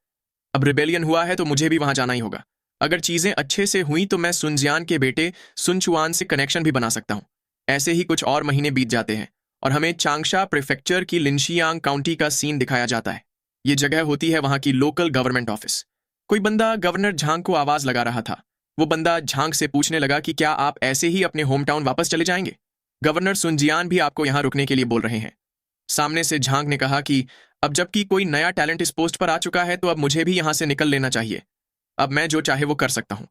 अब रिबेलियन हुआ है तो मुझे भी वहां जाना ही होगा। अगर चीजें अच्छे से हुई तो मैं सुन जियान के बेटे सुन चुआन से कनेक्शन भी बना सकता हूं। ऐसे ही कुछ और महीने बीत जाते हैं और हमें चांगशा प्रीफेक्चर की लिनशियांग काउंटी का सीन दिखाया जाता है। ये जगह होती है वहां की लोकल गवर्नमेंट ऑफिस। कोई बंदा गवर्नर झांग को आवाज लगा रहा था। वो बंदा झांग से पूछने लगा कि क्या आप ऐसे ही अपने होम टाउन वापस चले जाएंगे? गवर्नर सुनजियान भी आपको यहां रुकने के लिए बोल रहे हैं। सामने से झांग ने कहा कि अब जबकि कोई नया टैलेंट इस पोस्ट पर आ चुका है तो अब मुझे भी यहां से निकल लेना चाहिए। अब मैं जो चाहे वो कर सकता हूं।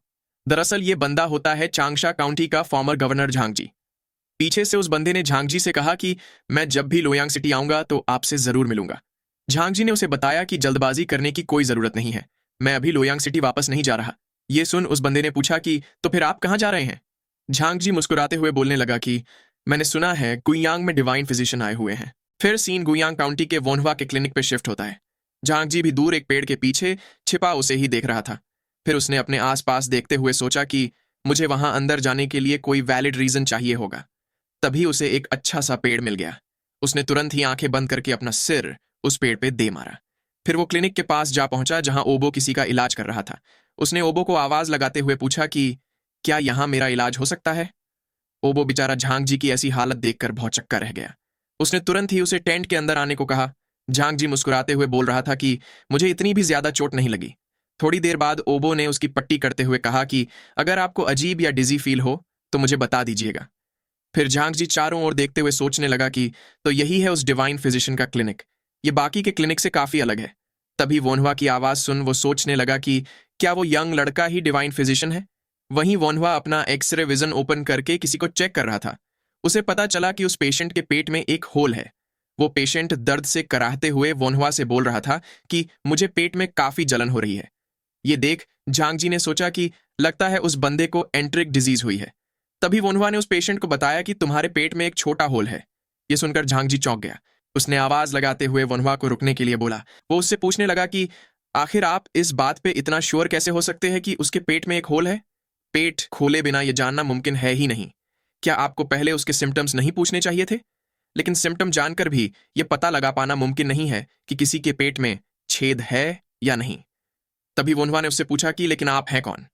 दरअसल ये बंदा होता है चांगशा काउंटी का फॉर्मर गवर्नर झांग जी। पीछे से उस बंदे ने झांग जी से कहा कि मैं जब भी लोयांग सिटी आऊंगा तो आपसे जरूर मिलूंगा। झांग जी ने उसे बताया कि जल्दबाजी करने की कोई जरूरत नहीं है, मैं अभी लोयांग सिटी वापस नहीं जा रहा। ये सुन उस बंदे ने पूछा कि तो फिर आप कहां जा रहे हैं? झांग जी मुस्कुराते हुए बोलने लगा कि मैंने सुना है गुयांग में डिवाइन फिजिशियन आए हुए हैं। फिर सीन गुयांग काउंटी के वोनहुआ के क्लिनिक पे शिफ्ट होता है। झांग जी भी दूर एक पेड़ के पीछे छिपा उसे ही देख रहा था। फिर उसने अपने आसपास देखते हुए सोचा कि मुझे वहां अंदर जाने के लिए कोई वैलिड रीजन चाहिए होगा। तभी उसे एक अच्छा सा पेड़ मिल गया। उसने तुरंत ही आंखें बंद करके अपना सिर उस पेड़ पे दे मारा। फिर वो क्लिनिक के पास जा पहुंचा जहां ओबो किसी का इलाज कर रहा था। उसने ओबो को आवाज लगाते हुए पूछा कि क्या यहां मेरा इलाज हो सकता है? ओबो बेचारा झांग जी की ऐसी हालत देखकर भौचक्का रह गया। उसने तुरंत ही उसे टेंट के अंदर आने को कहा। झांग जी मुस्कुराते हुए बोल रहा था कि मुझे इतनी भी ज्यादा चोट नहीं लगी। थोड़ी देर बाद ओबो ने उसकी पट्टी करते हुए कहा कि अगर आपको अजीब या डिजी फील हो तो मुझे बता दीजिएगा। फिर झांग जी चारों ओर देखते हुए सोचने लगा कि तो यही है उस डिवाइन फिजिशियन का क्लिनिक। ये बाकी के क्लिनिक से काफी अलग है। तभी वोनहुआ की आवाज सुन वो सोचने लगा कि क्या वो यंग लड़का ही डिवाइन फिजिशियन है? वहीं वोनहुआ अपना एक्सरे विजन ओपन करके किसी को चेक कर रहा था। उसे पता चला कि उस पेशेंट के पेट में एक होल है। वो पेशेंट दर्द से कराहते हुए वोनहुआ से बोल रहा था कि मुझे पेट में काफी जलन हो रही है। ये देख झांग जी ने सोचा कि लगता है उस बंदे को एंट्रिक डिजीज हुई है। तभी वोनहुआ ने उस पेशेंट को बताया कि तुम्हारे पेट में एक छोटा होल है। ये सुनकर झांग जी चौंक गया। उसने आवाज लगाते हुए वोनहुआ को रुकने के लिए बोला। वो उससे पूछने लगा कि आखिर आप इस बात पे इतना श्योर कैसे हो सकते हैं कि उसके पेट में एक होल है? पेट खोले बिना यह जानना मुमकिन है ही नहीं। क्या आपको पहले उसके सिम्टम्स नहीं पूछने चाहिए थे? लेकिन सिम्टम जानकर भी यह पता लगा पाना मुमकिन नहीं है कि किसी के पेट में छेद है या नहीं। तभी वोनहुआ ने उससे पूछा कि लेकिन आप हैं कौन?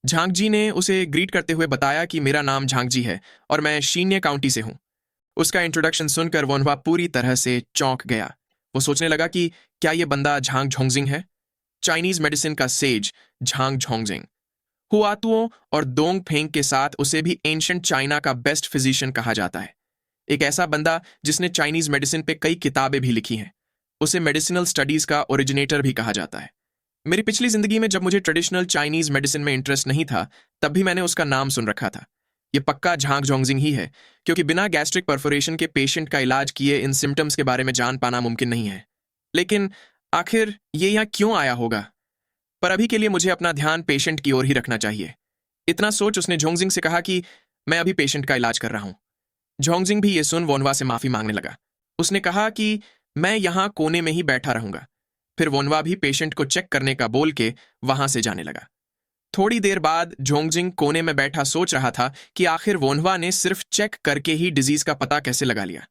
झांग जी ने उसे ग्रीट करते हुए बताया कि मेरा नाम झांग जी है और मैं शीन्य काउंटी से हूं। उसका इंट्रोडक्शन सुनकर वोनहुआ पूरी तरह से चौंक गया। वो सोचने लगा कि क्या यह बंदा झांग झोंगजिंग है, चाइनीज मेडिसिन का सेज झांग झोंगजिंग। हुआतुओं और दोंग फेंग के साथ उसे भी एंशिएंट चाइना का बेस्ट फिजिशियन कहा जाता है। एक ऐसा बंदा जिसने चाइनीज मेडिसिन पे कई किताबें भी लिखी हैं। उसे मेडिसिनल स्टडीज का ओरिजिनेटर भी कहा जाता है। मेरी पिछली जिंदगी में जब मुझे ट्रेडिशनल चाइनीज मेडिसिन में इंटरेस्ट नहीं था तब भी मैंने उसका नाम सुन रखा था। ये पक्का झांग झोंगजिंग ही है, क्योंकि बिना गैस्ट्रिक परफोरेशन के पेशेंट का इलाज किए इन सिम्टम्स के बारे में जान पाना मुमकिन नहीं है। लेकिन आखिर ये यहाँ क्यों आया होगा? पर अभी के लिए मुझे अपना ध्यान पेशेंट की ओर ही रखना चाहिए। इतना सोच उसने झोंगजिंग से कहा कि मैं अभी पेशेंट का इलाज कर रहा हूं। झोंगजिंग भी ये सुन वोनवा से माफी मांगने लगा। उसने कहा कि मैं यहाँ कोने में ही बैठा रहूंगा। फिर वोनवा भी पेशेंट को चेक करने का बोल के वहां से जाने लगा। थोड़ी देर बाद झोंगजिंग कोने में बैठा सोच रहा था कि आखिर वोनवा ने सिर्फ चेक करके ही डिजीज का पता कैसे लगा लिया।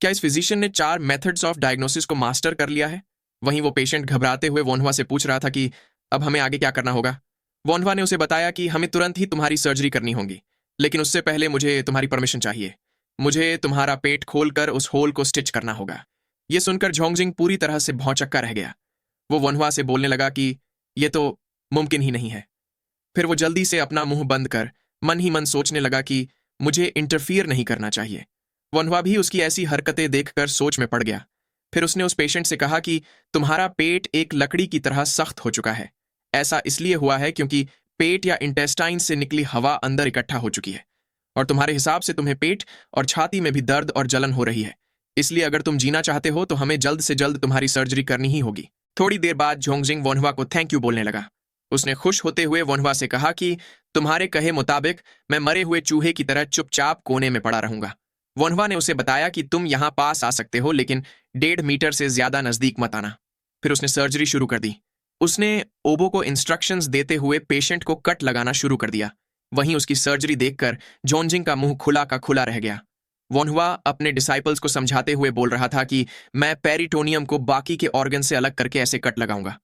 क्या इस फिजिशियन ने 4 मेथड्स ऑफ डायग्नोसिस को मास्टर कर लिया है? वहीं वो पेशेंट घबराते हुए वोनवा से पूछ रहा था कि अब हमें आगे क्या करना होगा। वोनवा ने उसे बताया कि हमें तुरंत ही तुम्हारी सर्जरी करनी होगी, लेकिन उससे पहले मुझे तुम्हारी परमिशन चाहिए। मुझे तुम्हारा पेट खोलकर उस होल को स्टिच करना होगा। यह सुनकर झोंगजिंग पूरी तरह से भौंचक्का रह गया। वो वोनवा से बोलने लगा कि यह तो मुमकिन ही नहीं है। फिर वो जल्दी से अपना मुंह बंद कर मन ही मन सोचने लगा कि मुझे इंटरफियर नहीं करना चाहिए। वनवा भी उसकी ऐसी हरकतें देखकर सोच में पड़ गया। फिर उसने उस पेशेंट से कहा कि तुम्हारा पेट एक लकड़ी की तरह सख्त हो चुका है। ऐसा इसलिए हुआ है क्योंकि पेट या इंटेस्टाइन से निकली हवा अंदर इकट्ठा हो चुकी है, और तुम्हारे हिसाब से तुम्हें पेट और छाती में भी दर्द और जलन हो रही है। इसलिए अगर तुम जीना चाहते हो तो हमें जल्द से जल्द तुम्हारी सर्जरी करनी ही होगी। थोड़ी देर बाद झोंगजिंग वोनवा को थैंक यू बोलने लगा। उसने खुश होते हुए वोनवा से कहा कि तुम्हारे कहे मुताबिक मैं मरे हुए चूहे की तरह चुपचाप कोने में पड़ा रहूंगा। वोनवा ने उसे बताया कि तुम यहां पास आ सकते हो, लेकिन 1.5 मीटर से ज्यादा नजदीक मत आना। फिर उसने सर्जरी शुरू कर दी। उसने ओबो को इंस्ट्रक्शंस देते हुए पेशेंट को कट लगाना शुरू कर दिया। वहीं उसकी सर्जरी देखकर जोंजिंग का मुंह खुला का खुला रह गया। वोनहुआ अपने डिसाइपल्स को समझाते हुए बोल रहा था कि मैं पेरिटोनियम को बाकी के ऑर्गन से अलग करके ऐसे कट लगाऊंगा।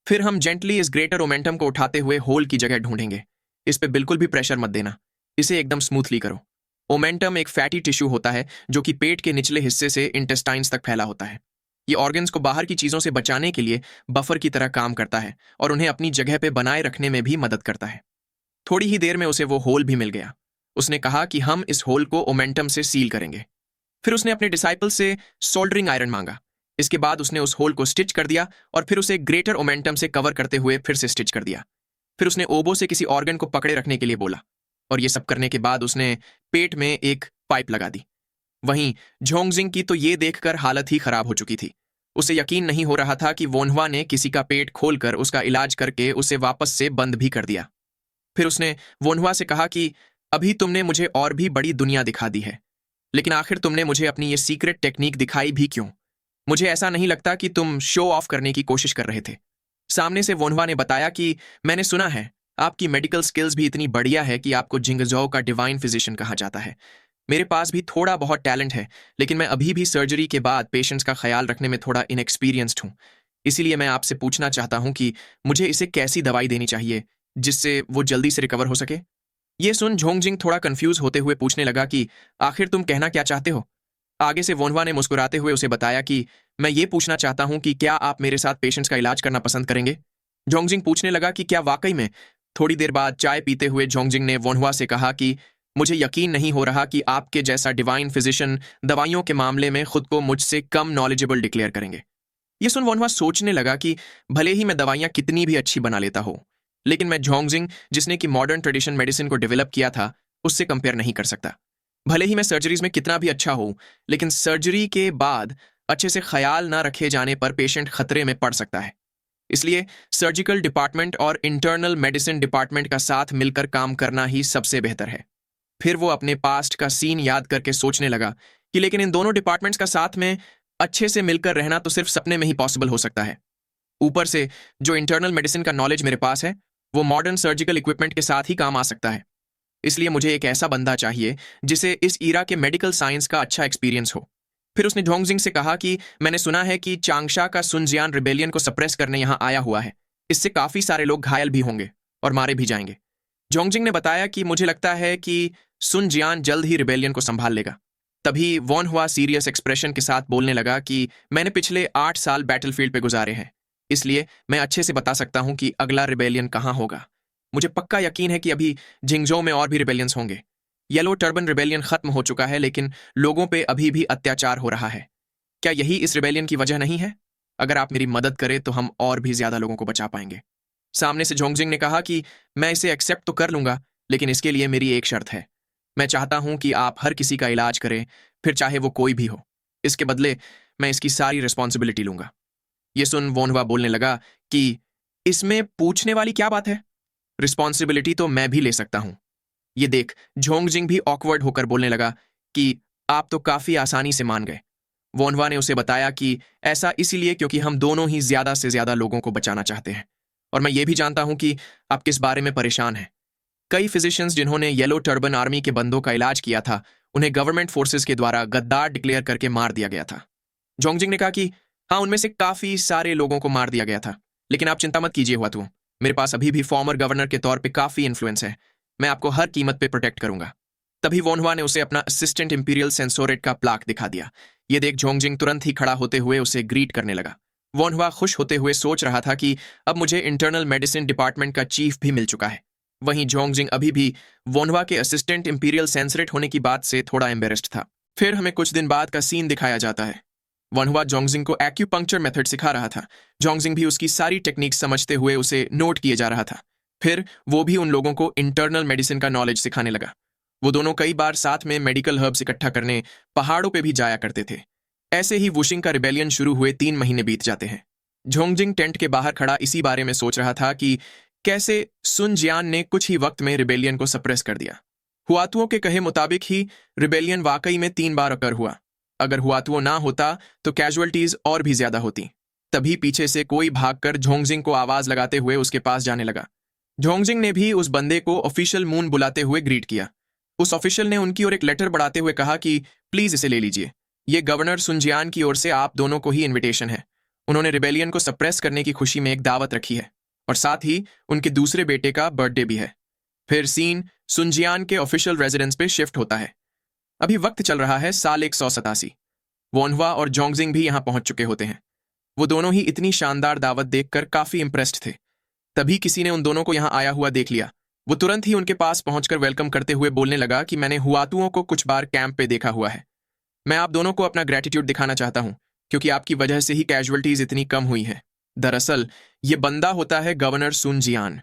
फिर हम जेंटली इस ग्रेटर ओमेंटम को उठाते हुए होल की जगह ढूंढेंगे। इस पे बिल्कुल भी प्रेशर मत देना, इसे एकदम स्मूथली करो। ओमेंटम एक फैटी टिश्यू होता है जो कि पेट के निचले हिस्से से इंटेस्टाइन्स तक फैला होता है। ये ऑर्गन्स को बाहर की चीजों से बचाने के लिए बफर की तरह काम करता है और उन्हें अपनी जगह पे बनाए रखने में भी मदद करता है। थोड़ी ही देर में उसे वो होल भी मिल गया। उसने कहा कि हम इस होल को ओमेंटम से सील करेंगे। फिर उसने अपने डिसाइपल से सोल्डरिंग आयरन मांगा। इसके बाद उसने उस होल को स्टिच कर दिया और फिर उसे ग्रेटर ओमेंटम से कवर करते हुए फिर से स्टिच कर दिया। फिर उसने ओबो से किसी ऑर्गन को पकड़े रखने के लिए बोला, और ये सब करने के बाद उसने पेट में एक पाइप लगा दी। वहीं झोंगजिंग की तो ये देखकर हालत ही खराब हो चुकी थी। उसे यकीन नहीं हो रहा था कि वोनहुआ ने किसी का पेट खोलकर उसका इलाज करके उसे वापस से बंद भी कर दिया। फिर उसने वोनहुआ से कहा कि अभी तुमने मुझे और भी बड़ी दुनिया दिखा दी है, लेकिन आखिर तुमने मुझे अपनी ये सीक्रेट टेक्निक दिखाई भी क्यों? मुझे ऐसा नहीं लगता कि तुम शो ऑफ करने की कोशिश कर रहे थे। सामने से वोनहुआ ने बताया कि मैंने सुना है आपकी मेडिकल स्किल्स भी इतनी बढ़िया है कि आपको जिंगजोउ का डिवाइन फिजिशियन कहा जाता है। मेरे पास भी थोड़ा बहुत टैलेंट है, लेकिन मैं अभी भी सर्जरी के बाद पेशेंट्स का ख्याल रखने में थोड़ा इनएक्सपीरियंस्ड हूं। इसीलिए मैं आपसे पूछना चाहता हूं कि मुझे इसे कैसी दवाई देनी चाहिए जिससे वो जल्दी से रिकवर हो सके। ये सुन झोंगजिंग थोड़ा कंफ्यूज होते हुए पूछने लगा कि आखिर तुम कहना क्या चाहते हो? आगे से वोनहुआ ने मुस्कुराते हुए उसे बताया कि मैं ये पूछना चाहता हूं कि क्या आप मेरे साथ पेशेंट्स का इलाज करना पसंद करेंगे? झोंगजिंग पूछने लगा कि क्या वाकई में? थोड़ी देर बाद चाय पीते हुए झोंगजिंग ने वोनहुआ से कहा कि मुझे यकीन नहीं हो रहा कि आपके जैसा डिवाइन फिजिशियन दवाइयों के मामले में खुद को मुझसे कम नॉलेजेबल डिक्लेयर करेंगे। ये सुन वोनहुआ सोचने लगा कि भले ही मैं दवाइयां कितनी भी अच्छी बना लेता हूं, लेकिन मैं झोंगजिंग जिसने कि मॉडर्न ट्रेडिशन मेडिसिन को डेवलप किया था उससे कंपेयर नहीं कर सकता। भले ही मैं सर्जरीज में कितना भी अच्छा हूं, लेकिन सर्जरी के बाद अच्छे से ख्याल ना रखे जाने पर पेशेंट खतरे में पड़ सकता है। इसलिए सर्जिकल डिपार्टमेंट और इंटरनल मेडिसिन डिपार्टमेंट का साथ मिलकर काम करना ही सबसे बेहतर है। फिर वो अपने पास्ट का सीन याद करके सोचने लगा कि लेकिन इन दोनों डिपार्टमेंट्स का साथ में अच्छे से मिलकर रहना तो सिर्फ सपने में ही पॉसिबल हो सकता है। ऊपर से जो इंटरनल मेडिसिन का नॉलेज मेरे पास है वो मॉडर्न सर्जिकल इक्विपमेंट के साथ ही काम आ सकता है। इसलिए मुझे एक ऐसा बंदा चाहिए जिसे इस ईरा के मेडिकल साइंस का अच्छा एक्सपीरियंस हो। फिर उसने झोंगजिंग से कहा कि मैंने सुना है कि चांगशा का सुनजियान रिबेलियन को सप्रेस करने यहां आया हुआ है। इससे काफी सारे लोग घायल भी होंगे और मारे भी जाएंगे। झोंगजिंग ने बताया कि मुझे लगता है कि सुनजियान जल्द ही रिबेलियन को संभाल लेगा। तभी वोनहुआ सीरियस एक्सप्रेशन के साथ बोलने लगा कि मैंने पिछले 8 साल बैटलफील्ड पे गुजारे हैं, इसलिए मैं अच्छे से बता सकता हूं कि अगला रिबेलियन कहां होगा। मुझे पक्का यकीन है कि अभी जिंगजो में और भी रिबेलियंस होंगे। येलो टर्बन रिबेलियन खत्म हो चुका है, लेकिन लोगों पे अभी भी अत्याचार हो रहा है। क्या यही इस रिबेलियन की वजह नहीं है? अगर आप मेरी मदद करें तो हम और भी ज्यादा लोगों को बचा पाएंगे। सामने से झोंगजिंग ने कहा कि मैं इसे एक्सेप्ट तो कर लूंगा, लेकिन इसके लिए मेरी एक शर्त है। मैं चाहता हूं कि आप हर किसी का इलाज करें, फिर चाहे वो कोई भी हो। इसके बदले मैं इसकी सारी रिस्पॉन्सिबिलिटी लूंगा। ये सुन वोनहुआ बोलने लगा कि इसमें पूछने वाली क्या बात है? रिस्पॉन्सिबिलिटी तो मैं भी ले सकता हूं। ये देख झोंगजिंग भी ऑकवर्ड होकर बोलने लगा कि आप तो काफी आसानी से मान गए। वोनवा ने उसे बताया कि ऐसा इसीलिए क्योंकि हम दोनों ही ज्यादा से ज्यादा लोगों को बचाना चाहते हैं, और मैं ये भी जानता हूं कि आप किस बारे में परेशान हैं। कई फिजिशियंस जिन्होंने येलो टर्बन आर्मी के बंदों का इलाज किया था, उन्हें गवर्नमेंट फोर्सेस के द्वारा गद्दार डिक्लेयर करके मार दिया गया था। जोंगजिंग ने कहा कि हाँ, उनमें से काफी सारे लोगों को मार दिया गया था, लेकिन आप चिंता मत कीजिए हुआ तू, मेरे पास अभी भी फॉर्मर गवर्नर के तौर पे काफी इन्फ्लुएंस है। मैं आपको हर कीमत पे प्रोटेक्ट करूंगा। तभी वोनहुआ ने उसे अपना असिस्टेंट इंपीरियल सेंसोरेट का प्लाक दिखा दिया। ये देख जोंगजिंग तुरंत ही खड़ा होते हुए उसे ग्रीट करने लगा। वोनहुआ खुश होते हुए सोच रहा था कि अब मुझे इंटरनल मेडिसिन डिपार्टमेंट का चीफ भी मिल चुका है। वहीं जोंगजिंग अभी भी वोनहुआ के असिस्टेंट इंपीरियल सेंसरेट होने की बात से थोड़ा एम्बेरेस्ड था। फिर हमें कुछ दिन बाद का सीन दिखाया जाता है। वोनहुआ जोंगजिंग को एक्यूपंक्चर मेथड सिखा रहा था। जोंगजिंग भी उसकी सारी टेक्निक समझते हुए उसे नोट किए जा रहा था। फिर वो भी उन लोगों को इंटरनल मेडिसिन का नॉलेज सिखाने लगा। वो दोनों कई बार साथ में मेडिकल हर्ब्स इकट्ठा करने पहाड़ों पे भी जाया करते थे। ऐसे ही वुशिंग का रिबेलियन शुरू हुए 3 महीने बीत जाते हैं। जोंगजिंग टेंट के बाहर खड़ा इसी बारे में सोच रहा था कि कैसे सुन जियान ने कुछ ही वक्त में रिबेलियन को सप्रेस कर दिया। हुआतुओं के कहे मुताबिक ही रिबेलियन वाकई में 3 बार अकर हुआ। अगर हुआतुओं ना होता तो कैजुअलिटीज और भी ज्यादा होती। तभी पीछे से कोई भागकर जोंगजिंग को आवाज लगाते हुए उसके पास जाने लगा। जोंगजिंग ने भी उस बंदे को ऑफिशियल मून बुलाते हुए ग्रीट किया। उस ऑफिशियल ने उनकी ओर एक लेटर बढ़ाते हुए कहा कि प्लीज इसे ले लीजिए, ये गवर्नर सुनजियान की ओर से आप दोनों को ही इनविटेशन है। उन्होंने रिबेलियन को सप्रेस करने की खुशी में एक दावत रखी है, और साथ ही उनके दूसरे बेटे का बर्थडे भी है। फिर सीन सुनजियान के ऑफिशियल रेजिडेंस पे शिफ्ट होता है। अभी वक्त चल रहा है साल 187। वोनहुआ और जोंगजिंग भी यहां पहुंच चुके होते हैं। वो दोनों ही इतनी शानदार दावत देखकर काफी इंप्रेस्ड थे। तभी किसी ने उन दोनों को यहां आया हुआ देख लिया। वो तुरंत ही उनके पास पहुंचकर वेलकम करते हुए बोलने लगा कि मैंने हुआतुओं को कुछ बार कैंप पे देखा हुआ है। मैं आप दोनों को अपना ग्रेटिट्यूड दिखाना चाहता हूं, क्योंकि आपकी वजह से ही कैजुअलिटीज इतनी कम हुई है। दरअसल ये बंदा होता है गवर्नर सुन जियान।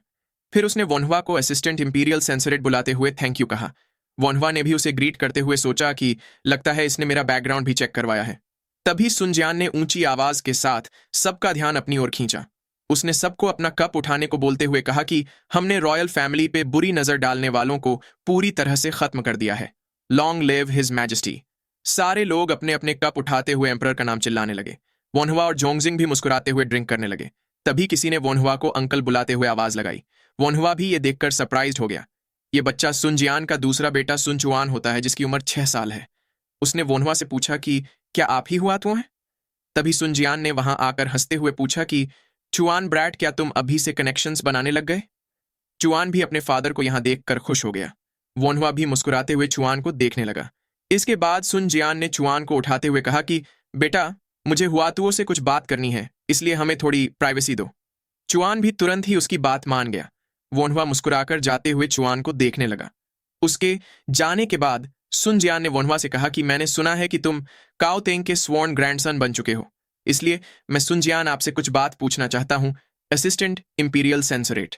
फिर उसने वोनहुआ को असिस्टेंट इंपीरियल सेंसरेट बुलाते हुए थैंक यू कहा। वोनहुआ ने भी उसे ग्रीट करते हुए सोचा कि लगता है इसने मेरा बैकग्राउंड भी चेक करवाया है। तभी सुन जियान ने ऊंची आवाज के साथ सबका ध्यान अपनी ओर खींचा। उसने सबको अपना कप उठाने को बोलते हुए कहा कि हमने रॉयल फैमिली पे बुरी नजर डालने वालों को पूरी तरह से खत्म कर दिया है। Long live his majesty. सारे लोग अपने अपने कप उठाते हुए एम्परर का नाम चिल्लाने लगे। वोनहुआ और जोंगजिंग भी मुस्कुराते हुए ड्रिंक करने लगे। तभी किसी ने वोनहुआ को अंकल बुलाते हुए आवाज लगाई। वोनहुआ भी ये देखकर सरप्राइज्ड हो गया। ये बच्चा सुन जियान का दूसरा बेटा सुन चुआन होता है, जिसकी उम्र 6 साल है। उसने वोनहुआ से पूछा कि क्या आप ही हुआतुओं हैं? तभी सुन जियान ने वहां आकर हंसते हुए पूछा कि चुआन ब्रैड, क्या तुम अभी से कनेक्शंस बनाने लग गए? चुआन भी अपने फादर को यहां देखकर खुश हो गया। वोनहुआ भी मुस्कुराते हुए चुआन को देखने लगा। इसके बाद सुन जियान ने चुआन को उठाते हुए कहा कि बेटा, मुझे हुआतुओं से कुछ बात करनी है, इसलिए हमें थोड़ी प्राइवेसी दो। चुआन भी तुरंत ही उसकी बात मान गया। वोनहुआ मुस्कुराकर जाते हुए चुआन को देखने लगा। उसके जाने के बाद सुन जियान ने वोनहुआ से कहा कि मैंने सुना है कि तुम काओ तेंग के स्वॉर्न ग्रैंडसन बन चुके हो, इसलिए मैं सुन जियान आपसे कुछ बात पूछना चाहता हूं, असिस्टेंट इंपीरियल सेंसरेट।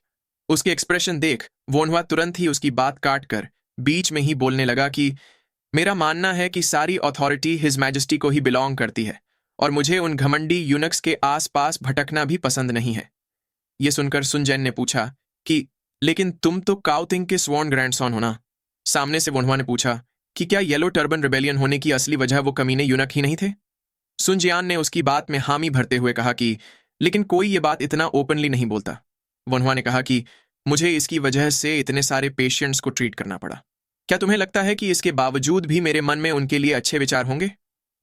उसके एक्सप्रेशन देख वोनहुआ तुरंत ही उसकी बात काट कर बीच में ही बोलने लगा कि मेरा मानना है कि सारी अथॉरिटी हिज मैजेस्टी को ही बिलोंग करती है, और मुझे उन घमंडी यूनक्स के आसपास भटकना भी पसंद नहीं है। यह सुनकर सुन जैन ने पूछा कि लेकिन तुम तो काओ तेंग के स्वॉर्न ग्रैंडसन हो ना? सामने से वोनहुआ ने पूछा कि क्या येलो टर्बन रिबेलियन होने की असली वजह वो कमीने यूनक ही नहीं थे? सुन जियान ने उसकी बात में हामी भरते हुए कहा कि लेकिन कोई ये बात इतना ओपनली नहीं बोलता। वोनहुआ ने कहा कि मुझे इसकी वजह से इतने सारे पेशेंट्स को ट्रीट करना पड़ा। क्या तुम्हें लगता है कि इसके बावजूद भी मेरे मन में उनके लिए अच्छे विचार होंगे?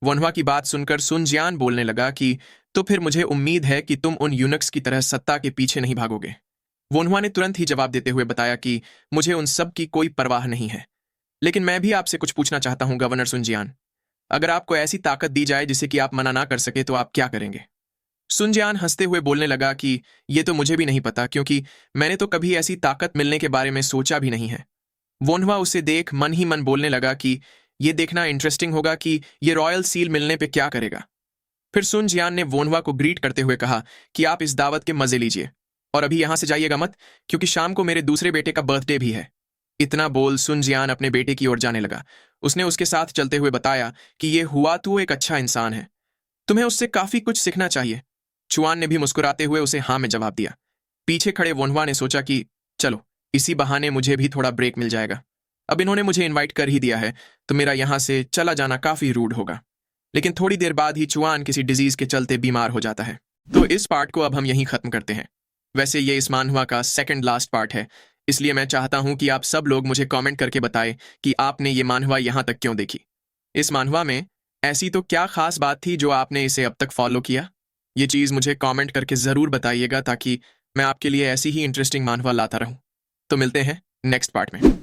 वोनहुआ की बात सुनकर सुन जियान बोलने लगा कि तो फिर मुझे उम्मीद है कि तुम उन यूनक्स की तरह सत्ता के पीछे नहीं भागोगे। वोनहुआ ने तुरंत ही जवाब देते हुए बताया कि मुझे उन सब की कोई परवाह नहीं है, लेकिन मैं भी आपसे कुछ पूछना चाहता हूं गवर्नर सुन जियान। अगर आपको ऐसी ताकत दी जाए जिसे कि आप मना ना कर सके तो आप क्या करेंगे? सुन जियान हंसते हुए बोलने लगा कि ये तो मुझे भी नहीं पता, क्योंकि मैंने तो कभी ऐसी ताकत मिलने के बारे में सोचा भी नहीं है। वोनहुआ उसे देख मन ही मन बोलने लगा कि ये देखना इंटरेस्टिंग होगा कि ये रॉयल सील मिलने पे क्या करेगा। फिर सुन जियान ने वोनहुआ को ग्रीट करते हुए कहा कि आप इस दावत के मजे लीजिए, और अभी यहां से जाइएगा मत, क्योंकि शाम को मेरे दूसरे बेटे का बर्थडे भी है। इतना बोल सुन जियान अपने बेटे की ओर जाने लगा। उसने उसके साथ चलते हुए बताया कि ये हुआतुओ एक अच्छा इंसान है, तुम्हें उससे काफी कुछ सीखना चाहिए। चुआन ने भी मुस्कुराते हुए उसे हाँ में जवाब दिया। पीछे खड़े वोनहुआ ने सोचा कि चलो, इसी बहाने मुझे भी थोड़ा ब्रेक मिल जाएगा। अब इन्होंने मुझे इनवाइट कर ही दिया है, तो मेरा यहाँ से चला जाना काफी रूड होगा। लेकिन थोड़ी देर बाद ही चुआन किसी डिजीज के चलते बीमार हो जाता है। तो इस पार्ट को अब हम यहीं खत्म करते हैं। वैसे ये इस मानहवा का सेकंड लास्ट पार्ट है, इसलिए मैं चाहता हूं कि आप सब लोग मुझे कमेंट करके बताएं कि आपने ये मानहवा यहां तक क्यों देखी। इस मानहवा में ऐसी तो क्या खास बात थी जो आपने इसे अब तक फॉलो किया? ये चीज़ मुझे कमेंट करके ज़रूर बताइएगा ताकि मैं आपके लिए ऐसी ही इंटरेस्टिंग मानहवा लाता रहूं। तो मिलते हैं नेक्स्ट पार्ट में।